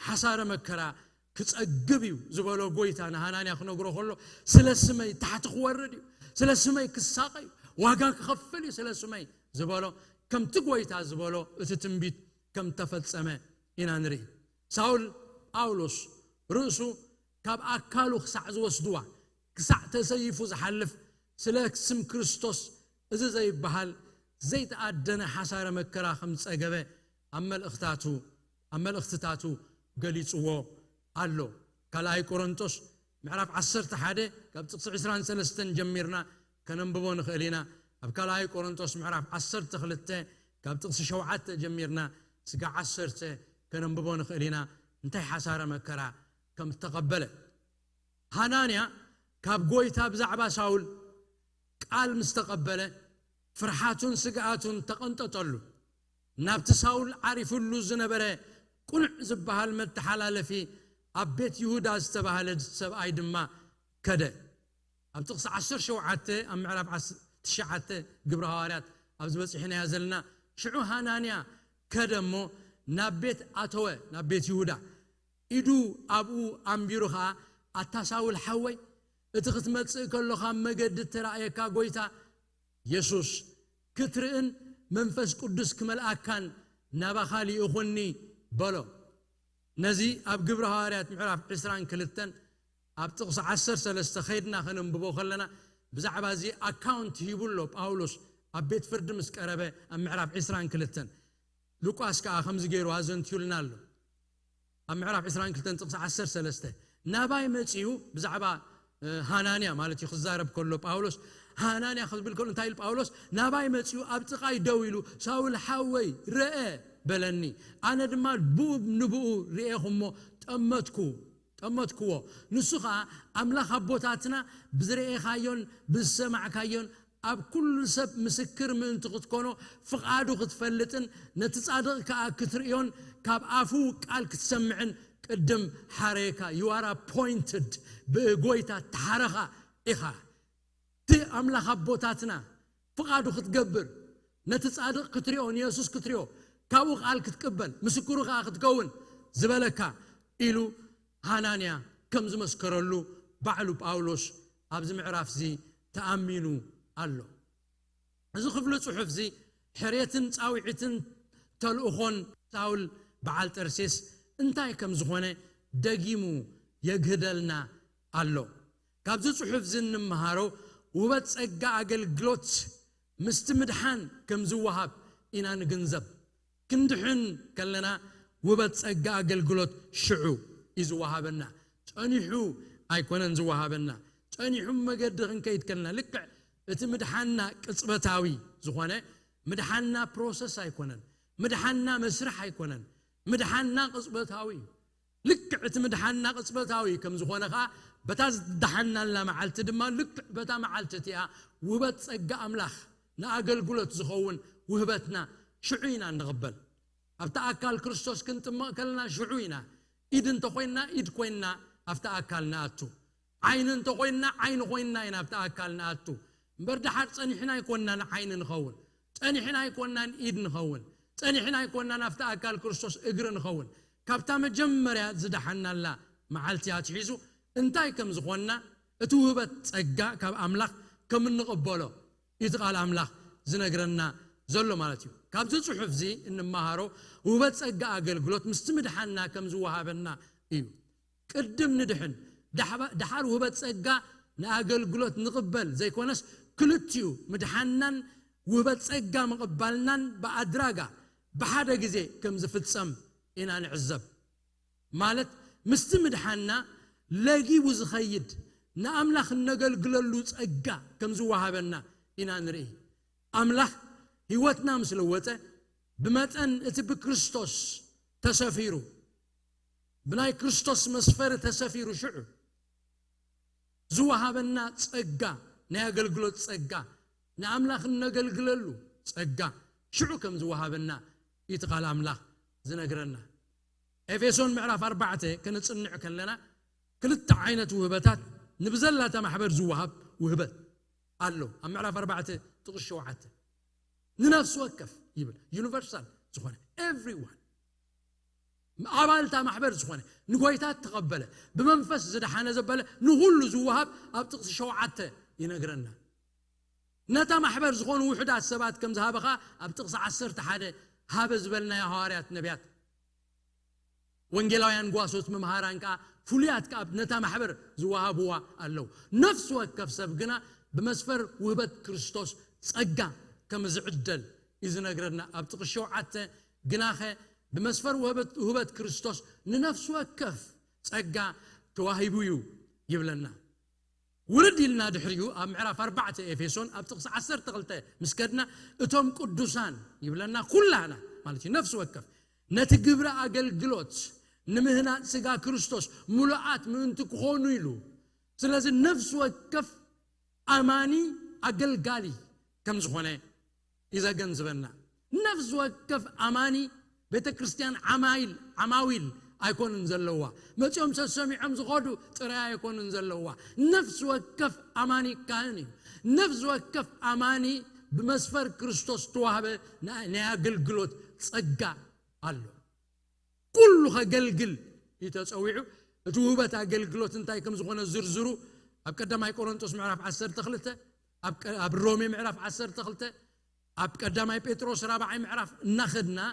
حصار مكرا كتأجبيو زبالو قويتانا هاناني أخنا قروخلو سلسمي تحت خورديو سلسمي كساقيو واقاك خفلي سلسمي زبالو كم تقويتا زبالو اتتنبيت كم تفلسمي إنا نري ساول باولوس رأسو كاب أكالو خسع زوسدوا كسع تسيفو زحلف سلاك سم كريستوس إذا زي بحال زيت أدنا حصار مكرا خمس أجابة أما الأختتاتو قليتوا قالوا كلاهي كورنثوس معرف 10 حاده قبل 23 جميرنا كننببون خلينا بكلاهي كورنثوس معرف 10 خلته قبل 7 جميرنا سقع 10 كننببون خلينا انتي حساره مكرا كم تقبل حنانيا كاب غويتا بزعبا شاول قال مستقبله فرحاتون سقعاتون تقنططلو نابت شاول عارفلو زنبره قنع زبحال متحلالفي أبيت يهودا استبهال سبعي دما كده أبتقص 10 شوعته أم عرف 9 قبر هواريات أبز بس إحنا يزلنا شعو هانانيا كده مو نبيت أتوه نبيت يهودا إدو أبو أمبيروها أتساول حوي اتخذ متسك اللخام مجد ترأيك قويتا يسوس كترئن منفس قدس كمل أكان نبخالي أخوني بلو نزي أب قبر هاريات معرف 20 كلتن أب تقص 10 خيدنا خنم ببو خلنا بزعبا زي أكاونت يبولو باولوس أب بيت فرد مسكربة أم معرف 20 كلتن لوكاس كا 5 جيرو هازن تيولنالو أم معرف 20 كلتن تقص 10 ناباي متيو بزعبا هانانيا مالتي خزارب كله باولوس هانانيا خذ بالكل انتايل باولوس ناباي متيو أب تقاي دويلو ساول حوي رأى بلني أنا دما بوب نبو رئيهم تأمتكو نسخة أملاخ بوتاتنا بزرئي خايون بالسمع خايون أب كل سب مسكر من تقتكونو فقادو قتفلتن نتصادق كتريون كاب عفو قال كتسمعن قدم حريكا you are appointed بقويتا تحرخا إخا تي أملاخ بوتاتنا فقادو قتقبر نتصادق كتريون يسوس كتريو كاو قال كتقبل مسكرو قال كتكون زبلكا إلو هانانيا كم زمسكرلو بعلو باولوس أبز معرف زي تأمينو قالو إذا خفلو صحف زي حريتن تاوعتن تلؤخون تاول بعال ترسيس انتاي كم زخونه دقيمو يقهدلنا قالو كابزو صحف زي نمهارو وبتسقى أقلقلوت مستمدحان كم زوهاب إنا نقنزب كندحن كلنا وبتسقى أقلقلوت شعو إذ وهابنا تانيحو أيكونن زوهابنا تانيحو مقدرن كيد كلنا لك اتمدحنا كصبتاوي زخونه مدحنا بروسس أيكونن مدحنا مسرح أيكونن مدحنا قصبتاوي لك اتمدحنا قصبتاوي كم زخونه بتاز دحنا لا معلت دما لك بتا معلتتيا وبتسقى أملاخ نأقلقلوت زخون وهبتنا شعينا نقبل أفتى أكل كريستوس كنت ما كلنا شعينا إذن تقولنا إذ كوينا أفتى أكلنا أتو عين تقولنا عين خوينا إن أفتى أكلنا أتو برد حد أني حنا يكوننا عين نخون أني حنا يكوننا إذ نخون أني حنا يكوننا أفتى أكل كريستوس إجر نخون كابتا مجمر يا زد حنا لا معلتي تعيزو انتاي كم زخونا أتوهبت أجا كاب أملاك كم نقبله يتقال أملاك زنقرنا زلو مالتيو كابتن صحف زي إن مهارو وبتسقى أقلقلوت مستمد حنا كم زوهابنا إيو قدم ندحن دحار وبتسقى نأقلقلوت نقبل زي كونس كلتيو مدحنن وبتسقى مقبلنن بأدراجا بحدا جزء كم زفت سم إن نعزب مالت مستمد حنا لاقي وزخيد نأملخ نقلقلو تسقى كم زوهابنا إن نريه أملخ هيوتنا مسلوته بمتن اتب كريستوس تسافيرو بناي كريستوس مسفر تسافيرو شعو زوها بنا تصقا ناقلقلو تصقا نأملاخ نقلقللو ጸጋ شعو كم زوهابنا يتقال أملاخ زنقرنا إفيسون معرف 4 كنتصنع كلنا كلتا عينة وهبتات نبزلها تمحبر زوهاب وهبت قالوا معرف 4 تغشوا حتى نفس وكف يبل يونيفرسال زخونه everyone عبالتا محبر زخونه نقويتات تقبله بمنفس زدحانه زبله نغل زوهاب ابتقص شوعته ينقرنا نتا محبر زخون وحدات سبات كم ذهبخا ابتقص 10 حدا هابز بلنا يا هواريات نبيات ወንጌላውያን ጓሶት መምሃራን ቃ ፉሊያት ቃ ነታ ማህበር ዝዋሃቡዋ አለው ነፍስ ወከፍ ሰብግና በመስፈር ውበት ክርስቶስ ጸጋ ከመዝዕደል ይዝነግረና አብጥቅሾ አተ ግናኸ በመስፈር ውበት ክርስቶስ ንነፍስ ወከፍ ጸጋ ተዋሂቡዩ ይብለና ውርድ ይልና ድሕሪዩ ኣብ ምዕራፍ 4 ኤፌሶን አብጥቅስ 10 ተቅልተ ምስከድና እቶም ቅዱሳን ይብለና ኩላና ማለት ነፍስ ወከፍ ነትግብረ አገልግሎት نمهنا سجا كريستوس ملؤات من تكونوا يلو سلازم نفس وكف أماني أقل قالي كم زخونه إذا جنزبنا نفس وكف أماني بيت كريستيان عماويل أيكون نزلوا ما تيوم سامي عم زغادو ترى أيكون نزلوا نفس وكف أماني كاني نفس وكف أماني بمسفر كريستوس توهبه نأقل قلوت سجا الله كلها قلقل يتصويعوا توبة قلقلوت انتاي كم زغونه زرزرو أبقدام أي كورنثوس معرف 10 تخلته أبرومي معرف 10 تخلته أبقدام أي بطرس 4 معرف ناخدنا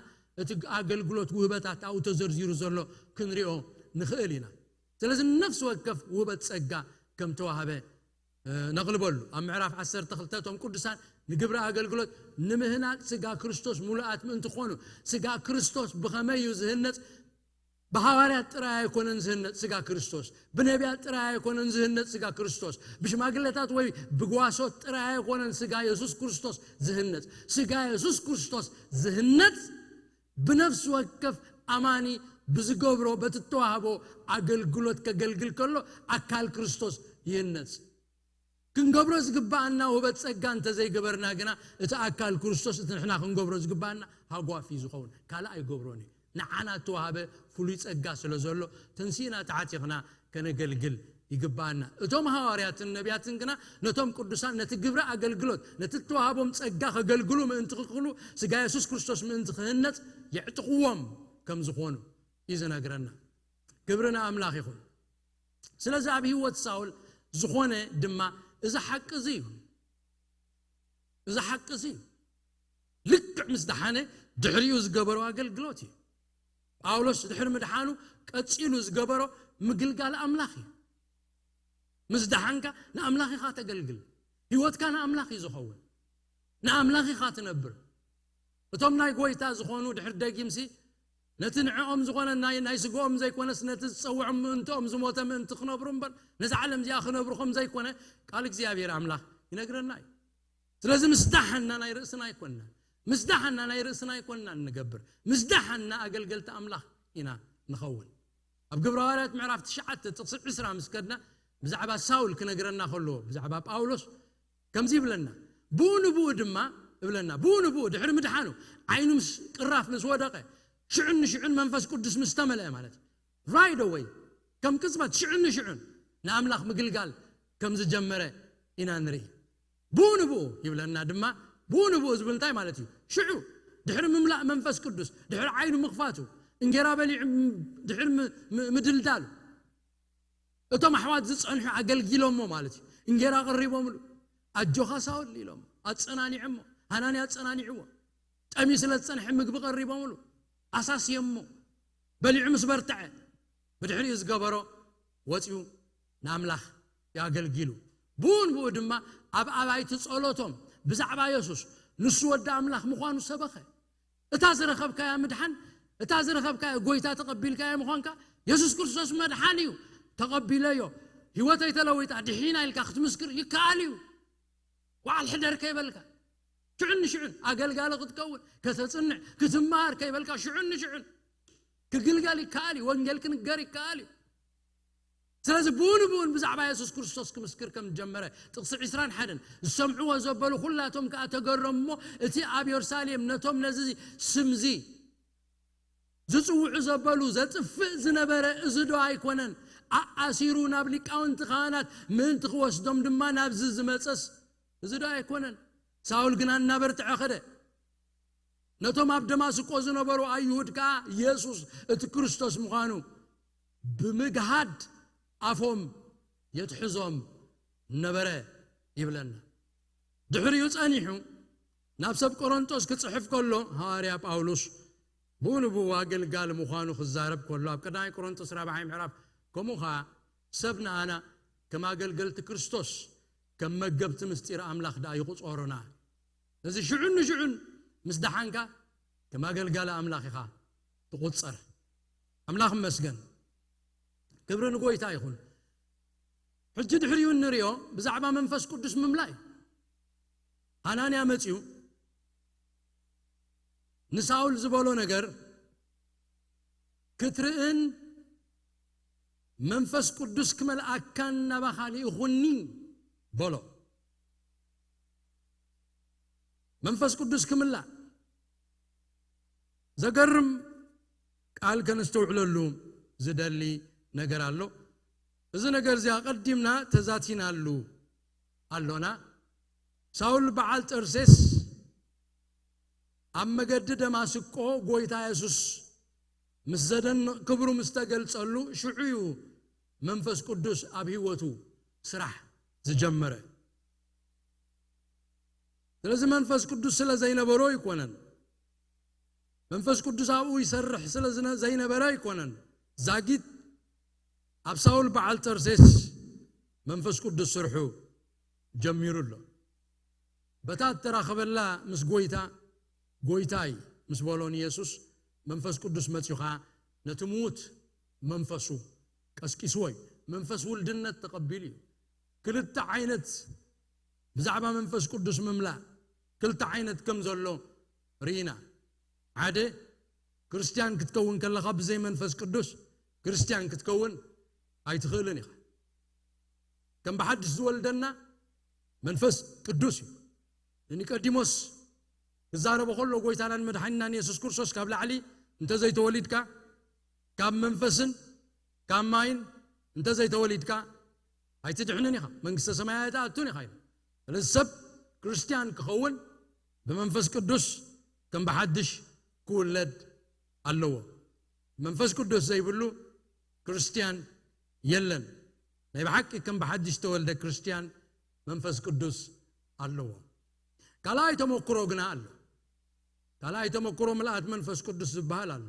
قلقلوت وهبات أو تزرزيرو زلو كنريو نخيلنا لازم نفس وقف وهبات سقا كم توهبه نغلبولو معرف 10 تخلتهم قدسان نقبر قلقلوت نمهنا سقا كريستوس مولات من تخونو سقا كريستوس بخميو زهنت بحواريات ترى يكون زهنت سقا كريستوس بنبيات ترى يكون زهنت سقا كريستوس بشماغلتات وي بقواسوت ترى يكون سقا يسوس كريستوس زهنت سقا يسوس كريستوس زهنت بنفس وقف أماني بزقوبرو بتتوهبو قلقلوت كقلقل كله أكال كريستوس ينت كنقبرو زقبانا وبتصقان تزي قبرنا قنا اتأكل كريستوس نحنا كنقبرو زقبانا هاقوا في زخون كالا اي قبروني نعانا توهابه فلويت اقا سلازولو تنسينا تعاتيقنا كنقلقل يقبانا اتوم هواريات النبيات قنا نتوم قدسان نتقبرا اقلقلوت نتتوهابهم تسقا خقلقلو من انتقلو سقا يسوس كريستوس من انتقهنت يعتقوهم كم زخونو إذن قرنا قبرنا أملاخ يخون سلازا أبي هو تساول زخونه دما إذا حق زيو لك مزدحانه دحريو زقبرو قلقلوتي أولوس دحر مدحانو كتسيلو زقبرو مقلقال أملاخي مزدحانك نأملاخي خات قلقل هيوت كان أملاخي زخون نأملاخي خات نبر وتم ناي قويتا زخونو دحر داقيمسي نتنعهم زخونا ناي سقوهم زي كونس نتتصوعهم انتم زموتا من تخنبرهم بر نزعلم زي خنبرهم زي كونه قالك زيابير أملاخ ينقرنا لازم مستحنا ناي رأسنا يكوننا مزدحنا ناي رأسنا يكوننا نقبر مزدحنا أقلقلت أملاخ هنا نخون أبقبر وارات معرف تشعت تصير عسرة مسكدنا بزعبا ساول كنا قرنا خلوه بزعبا باولوس كم زيب لنا بو دما بلنا بو دحر مدحانو عينو قراف مسودقه شعن منفس قدس مستمل مالت رايد اوي كم كسبت شعن ناملاخ مقلقال كم زجمره إنا نري بو يبلنا دما بو زبلنتاي مالتي شعو دحر مملا منفس قدس دحر عينو مخفاتو انقرابلي دحر مدلدالو اتو محوات زصنحو اقلقيلهم مالتي انقرا قريبهم اجوخا ساول ليلهم اتصناني عمو هناني اتصناني عمو طمي سلتصنح مغب قريبهم أساس يمو بل عمس برتع بدحري يزقبرو وصيو ناملاخ ياغلغيلو بو دما اباي تصلوتهم بزعبا يسوس نسو ود املاخ مخانو سبخه اتازرخبك يا مدحن اتازرخبك غويتا تقبلك يا مخانك يسوس كريستوس مدحانيو تقبليو هيوتي تلويت دحينا الك ختمسكر يكاليو وعلى الحدر كيبلك شعن أقلقال قد كتصنع كتمار كيبلك شعن كقلقالي كالي وانقلك نقاري كالي ስለዚህ ቡን ብዛዕባ ኢየሱስ ክርስቶስ ክምስክር ከም ጀመረ ጥቅስ 21 ዝሰምዑዎ ዘበሉ ሁላቶም ከ ተገረሙ እቲ ኣብ ኢየሩሳሌም ነቶም ነዚ ስምዚ ዝጽውዑ ዘበሉ ዘጥፍእ ዝነበረ እዝዶ ኣይኮነን ኣሲሩ ናብ ሊቃውንቲ ካህናት ምን ትወስዶም ድማ ናብ ዝመጸስ እዝዶ ኣይኮነን ሳውል ግን እናበርትዐ ኸደ ነቶም ኣብ ደማስቆ ዝነበሩ ኣይሁድ ከ ኢየሱስ እቲ ክርስቶስ ምዃኑ ብምግሃድ ኣፎም የትሕዞም ነበረ ይብለና ድሕሪኡ ጸኒሑ ናብ ሰብ ቆሮንቶስ ክጽሕፍ ከሎ ሐዋርያ ጳውሎስ ቡንቡ ኣገልጋል ምዃኑ ክዛረብ ከሎ ኣብ ቀዳማይ ቆሮንቶስ 4 ምዕራፍ ከምኡኻ ሰብና ኣና ከም ኣገልገልቲ ክርስቶስ ከም መገብቲ ምስጢር ኣምላኽ ዳ ይቁጾሮና እዚ ሽዑን ምስ ደሓንካ ከም ኣገልጋል ኣምላኽ ኢኻ ትቁጸር ኣምላኽ መስገን ክብሪ ንጎይታ ይኹን ሕጂ ድሕሪኡ ንሪኦ ብዛዕባ መንፈስ ቅዱስ ምምላይ ሐናንያ መጺኡ ንሳውል ዝበሎ ነገር ክትርእን መንፈስ ቅዱስ ክመልአካን ናባኻሊ ይኹኒ በሎ መንፈስ ቅዱስ ክምላ ዘገርም ቃል ከነስተውዕለሉ ዝደሊ ነገር አሎ እዚ ነገር እዚያ ቀዲምና ተዛቲናሉ አሎና ሳውል በዓል ጠርሴስ ኣብ መገዲ ደማስቆ ጎይታ ኢየሱስ ምስዘደን ክብሩ ምስተገልጸሉ ሽዑዩ መንፈስ ቅዱስ ኣብ ህይወቱ ስራሕ ዝጀመረ ስለዚህ መንፈስ ቅዱስ ስለ ዘይነበሮ ይኮነን መንፈስ ቅዱስ ኣብኡ ይሰርሕ ስለ ዘይነበረ ይኮነን ዛጊት ኣብ ሳውል በዓል ጠርሴስ መንፈስ ቅዱስ ስርሑ ጀሚሩሎ በታት ተራኸበላ ምስ ጎይታይ ምስ በሎን ኢየሱስ መንፈስ ቅዱስ መጽኻ ነትሙት መንፈሱ ቀስቂስወይ መንፈስ ውልድነት ተቀቢሉ ክልተ ዓይነት ብዛዕባ መንፈስ ቅዱስ መምላ ክልተ ዓይነት ከም ዘሎ ሪና ዓደ ክርስቲያን ክትከውን ከለኻ ብዘይ መንፈስ ቅዱስ ክርስቲያን ክትከውን ኣይትኽእልን ኢኻ ከም በሓድሽ ዝወልደና መንፈስ ቅዱስ እዩ ኒቆዲሞስ ክዛረበ ከሎ ጎይታናን መድሓኒናን ኢየሱስ ክርስቶስ ካብ ላዕሊ እንተ ዘይተወሊድካ ካብ መንፈስን ካብ ማይን እንተ ዘይተወሊድካ ኣይትድሕንን ኢኻ መንግስተ ሰማያት ኣቱን ኢኻ ስለዚ ሰብ ክርስቲያን ክኸውን ብመንፈስ ቅዱስ ከም በሓድሽ ክውለድ ኣለዎ መንፈስ ቅዱስ ዘይብሉ ክርስቲያን የለን ናይ በሓቂ ከም በሓድሽ ተወልደ ክርስቲያን መንፈስ ቅዱስ ኣለዎ ካልኣይ ተመክሮ ግና ኣሎ ካልኣይ ተመክሮ ምልአት መንፈስ ቅዱስ ዝበሃል ኣሎ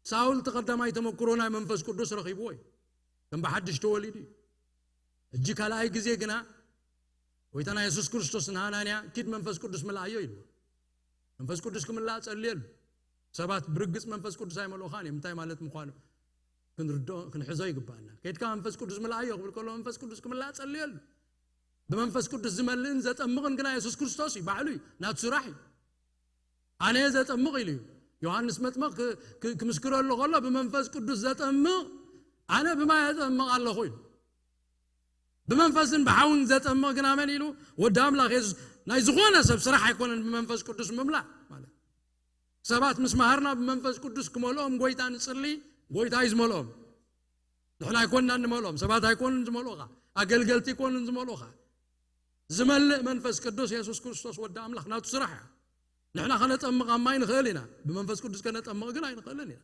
ሳውል ተቀዳማይ ተመክሮ ናይ መንፈስ ቅዱስ ረኺብዎ ከም በሓድሽ ተወሊድ እጂ ካልኣይ ግዜ ግና ጎይታና ኢየሱስ ክርስቶስ ንሐናንያ ኪድ መንፈስ ቅዱስ መልአዮ ኢሉ መንፈስ ቅዱስ ክምላእ ጸልየሉ ሰባት ብርግጽ መንፈስ ቅዱስ ኣይመልኦኻን እንታይ ማለት ምዃኑ ክንሕዞ ይግባአና ከይድካ መንፈስ ቅዱስ መልአዮ ክብል ከሎ መንፈስ ቅዱስ ክምላእ ጸልየሉ በመንፈስ ቅዱስ ዝመልእን ዘጠምቕን ግና ኢየሱስ ክርስቶስ ይባዕሉ ናቱ ስራሕ ኣነ ዘጠምቕ ኢሉ ዮሐንስ መጥምቕ ክምስክረሉ ከሎ በመንፈስ ቅዱስ ዘጠምቕ ኣነ ብማይ ዘጠምቕ ኣለኹ ኢሉ በመንፈስን በሓውን ዘጠምቕ ግና መን ኢሉ ወዲ ኣምላኽ ኢየሱስ ናይ ዝኾነ ሰብ ስራሕ ኣይኮነን በመንፈስ ቅዱስ ምምላእ ማለት ሰባት ምስ ማሃርና በመንፈስ ቅዱስ ክመልኦም ጎይታ ንጽሊ ጎይታ ይዝመልኦም ንሕና ኣይኮንና ንመልኦም ሰባት ኣይኮኑን ዝመልኦኻ ኣገልገልቲ ይኮኑን ዝመልኦኻ ዝመልእ መንፈስ ቅዱስ ኢየሱስ ክርስቶስ ወዲ ኣምላኽ ናቱ ስራሕ ንሕና ከነጠምቕ ኣብ ማይ ንኽእል ኢና ብመንፈስ ቅዱስ ከነጠምቕ ግን ኣይንኽእልን ኢና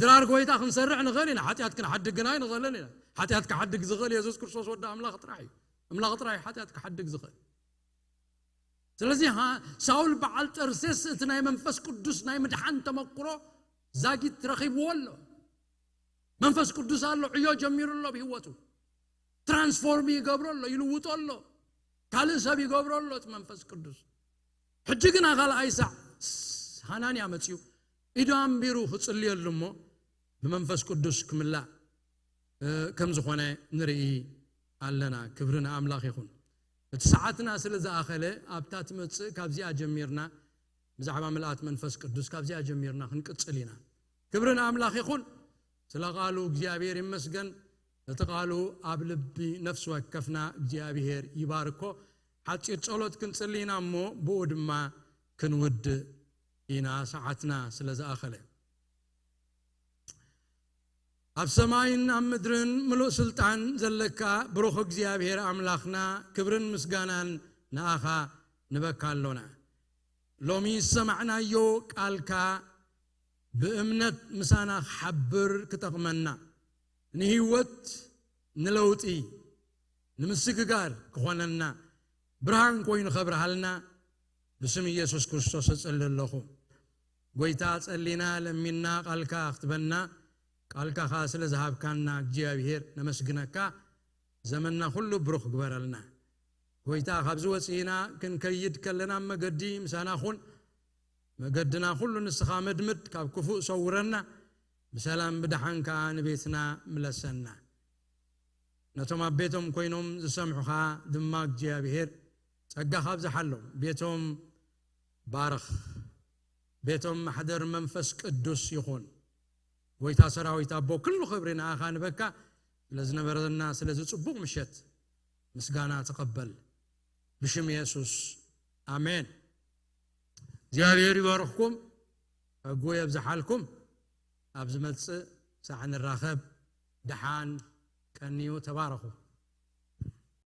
ድራር ጎይታ ክንሰርዕ ንኽእል ኢና ሓጢኣት ክንሓድግ ግን ኣይንኽእልን ኢና ሓጢኣት ክሓድግ ዝኽእል ኢየሱስ ክርስቶስ ወዲ ኣምላኽ ጥራሕ እዩ ኣምላኽ ጥራሕ ሓጢኣት ክሓድግ ዝኽእል ስለዚ ሳውል በዓል ጠርሴስ እቲ ናይ መንፈስ ቅዱስ ናይ ምድሓን ተመክሮ ዛጊት ረኺብዎ ኣሎ መንፈስ ቅዱስ ኣሎ ዕዮ ጀሚሩሎ ብህይወቱ ትራንስፎርም ይገብረሎ ይልውጦሎ ካልእ ሰብ ይገብረሎ እቲ መንፈስ ቅዱስ ሕጂ ግና ካልኣይ ሳዕ ሐናንያ መጺኡ ኢዱ ኣንቢሩ ክጽልየሉ እሞ ብመንፈስ ቅዱስ ክምላእ ከም ዝኾነ ንርኢ ኣለና ክብሪ ንኣምላኽ ይኹን እቲ ሰዓትና ስለ ዝኣኸለ ኣብታ ትመጽእ ካብዚኣ ጀሚርና ብዛዕባ ምልኣት መንፈስ ቅዱስ ካብዚኣ ጀሚርና ክንቅጽል ኢና ክብሪ ንኣምላኽ ይኹን ስለቃሉ እግዚአብሔር ይመስገን ለተቃሉ ኣብ ልቢ ነፍስ ወከፍና እግዚአብሔር ይባርኮ ሓጭር ጸሎት ክንጽልይና እሞ ብኡ ድማ ክንውድ ኢና ሰዓትና ስለዝኣኸለ ኣብ ሰማይን ኣብ ምድርን ምሉእ ስልጣን ዘለካ ብሩኽ እግዚአብሔር ኣምላኽና ክብርን ምስጋናን ንኣኻ ንበካሎና ሎሚ ሰማዕናዮ ቃልካ بأمنت مسانا حبر كتقمنا نهيوت نلوتي نمسكجار كخواننا برهان كوين خبر حالنا بسم يسوع كريستوس صلى الله قويتات اللينا لمنا قالك اختبنا قالك خاصل ذهب كاننا جابير نمسكناك زمننا كله بروخ قبرلنا قويتا خبز وسينا كن كيد كلنا مقدي مسانا خون مقدنا كل نسخة مدمد كاب كفو صورنا بسلام بدحان كان بيتنا ملسنا نتوما بيتهم كوينهم زسمحوها دماغ جابير تقا خابز حلو بيتهم بارخ بيتهم محضر منفس قدوس يخون ويتا سرا ويتا بو كل خبرنا آخان بكا لازنا برد الناس لازو تصبوق مشت مسقانا تقبل بشم يسوس آمين እግዚአብሔር ይባርክኩም አጎይ ያብዛሐልኩም አብዝ መልጽ ሳዕን ራኸብ ደሓን ቀኒዮ ተባረኹ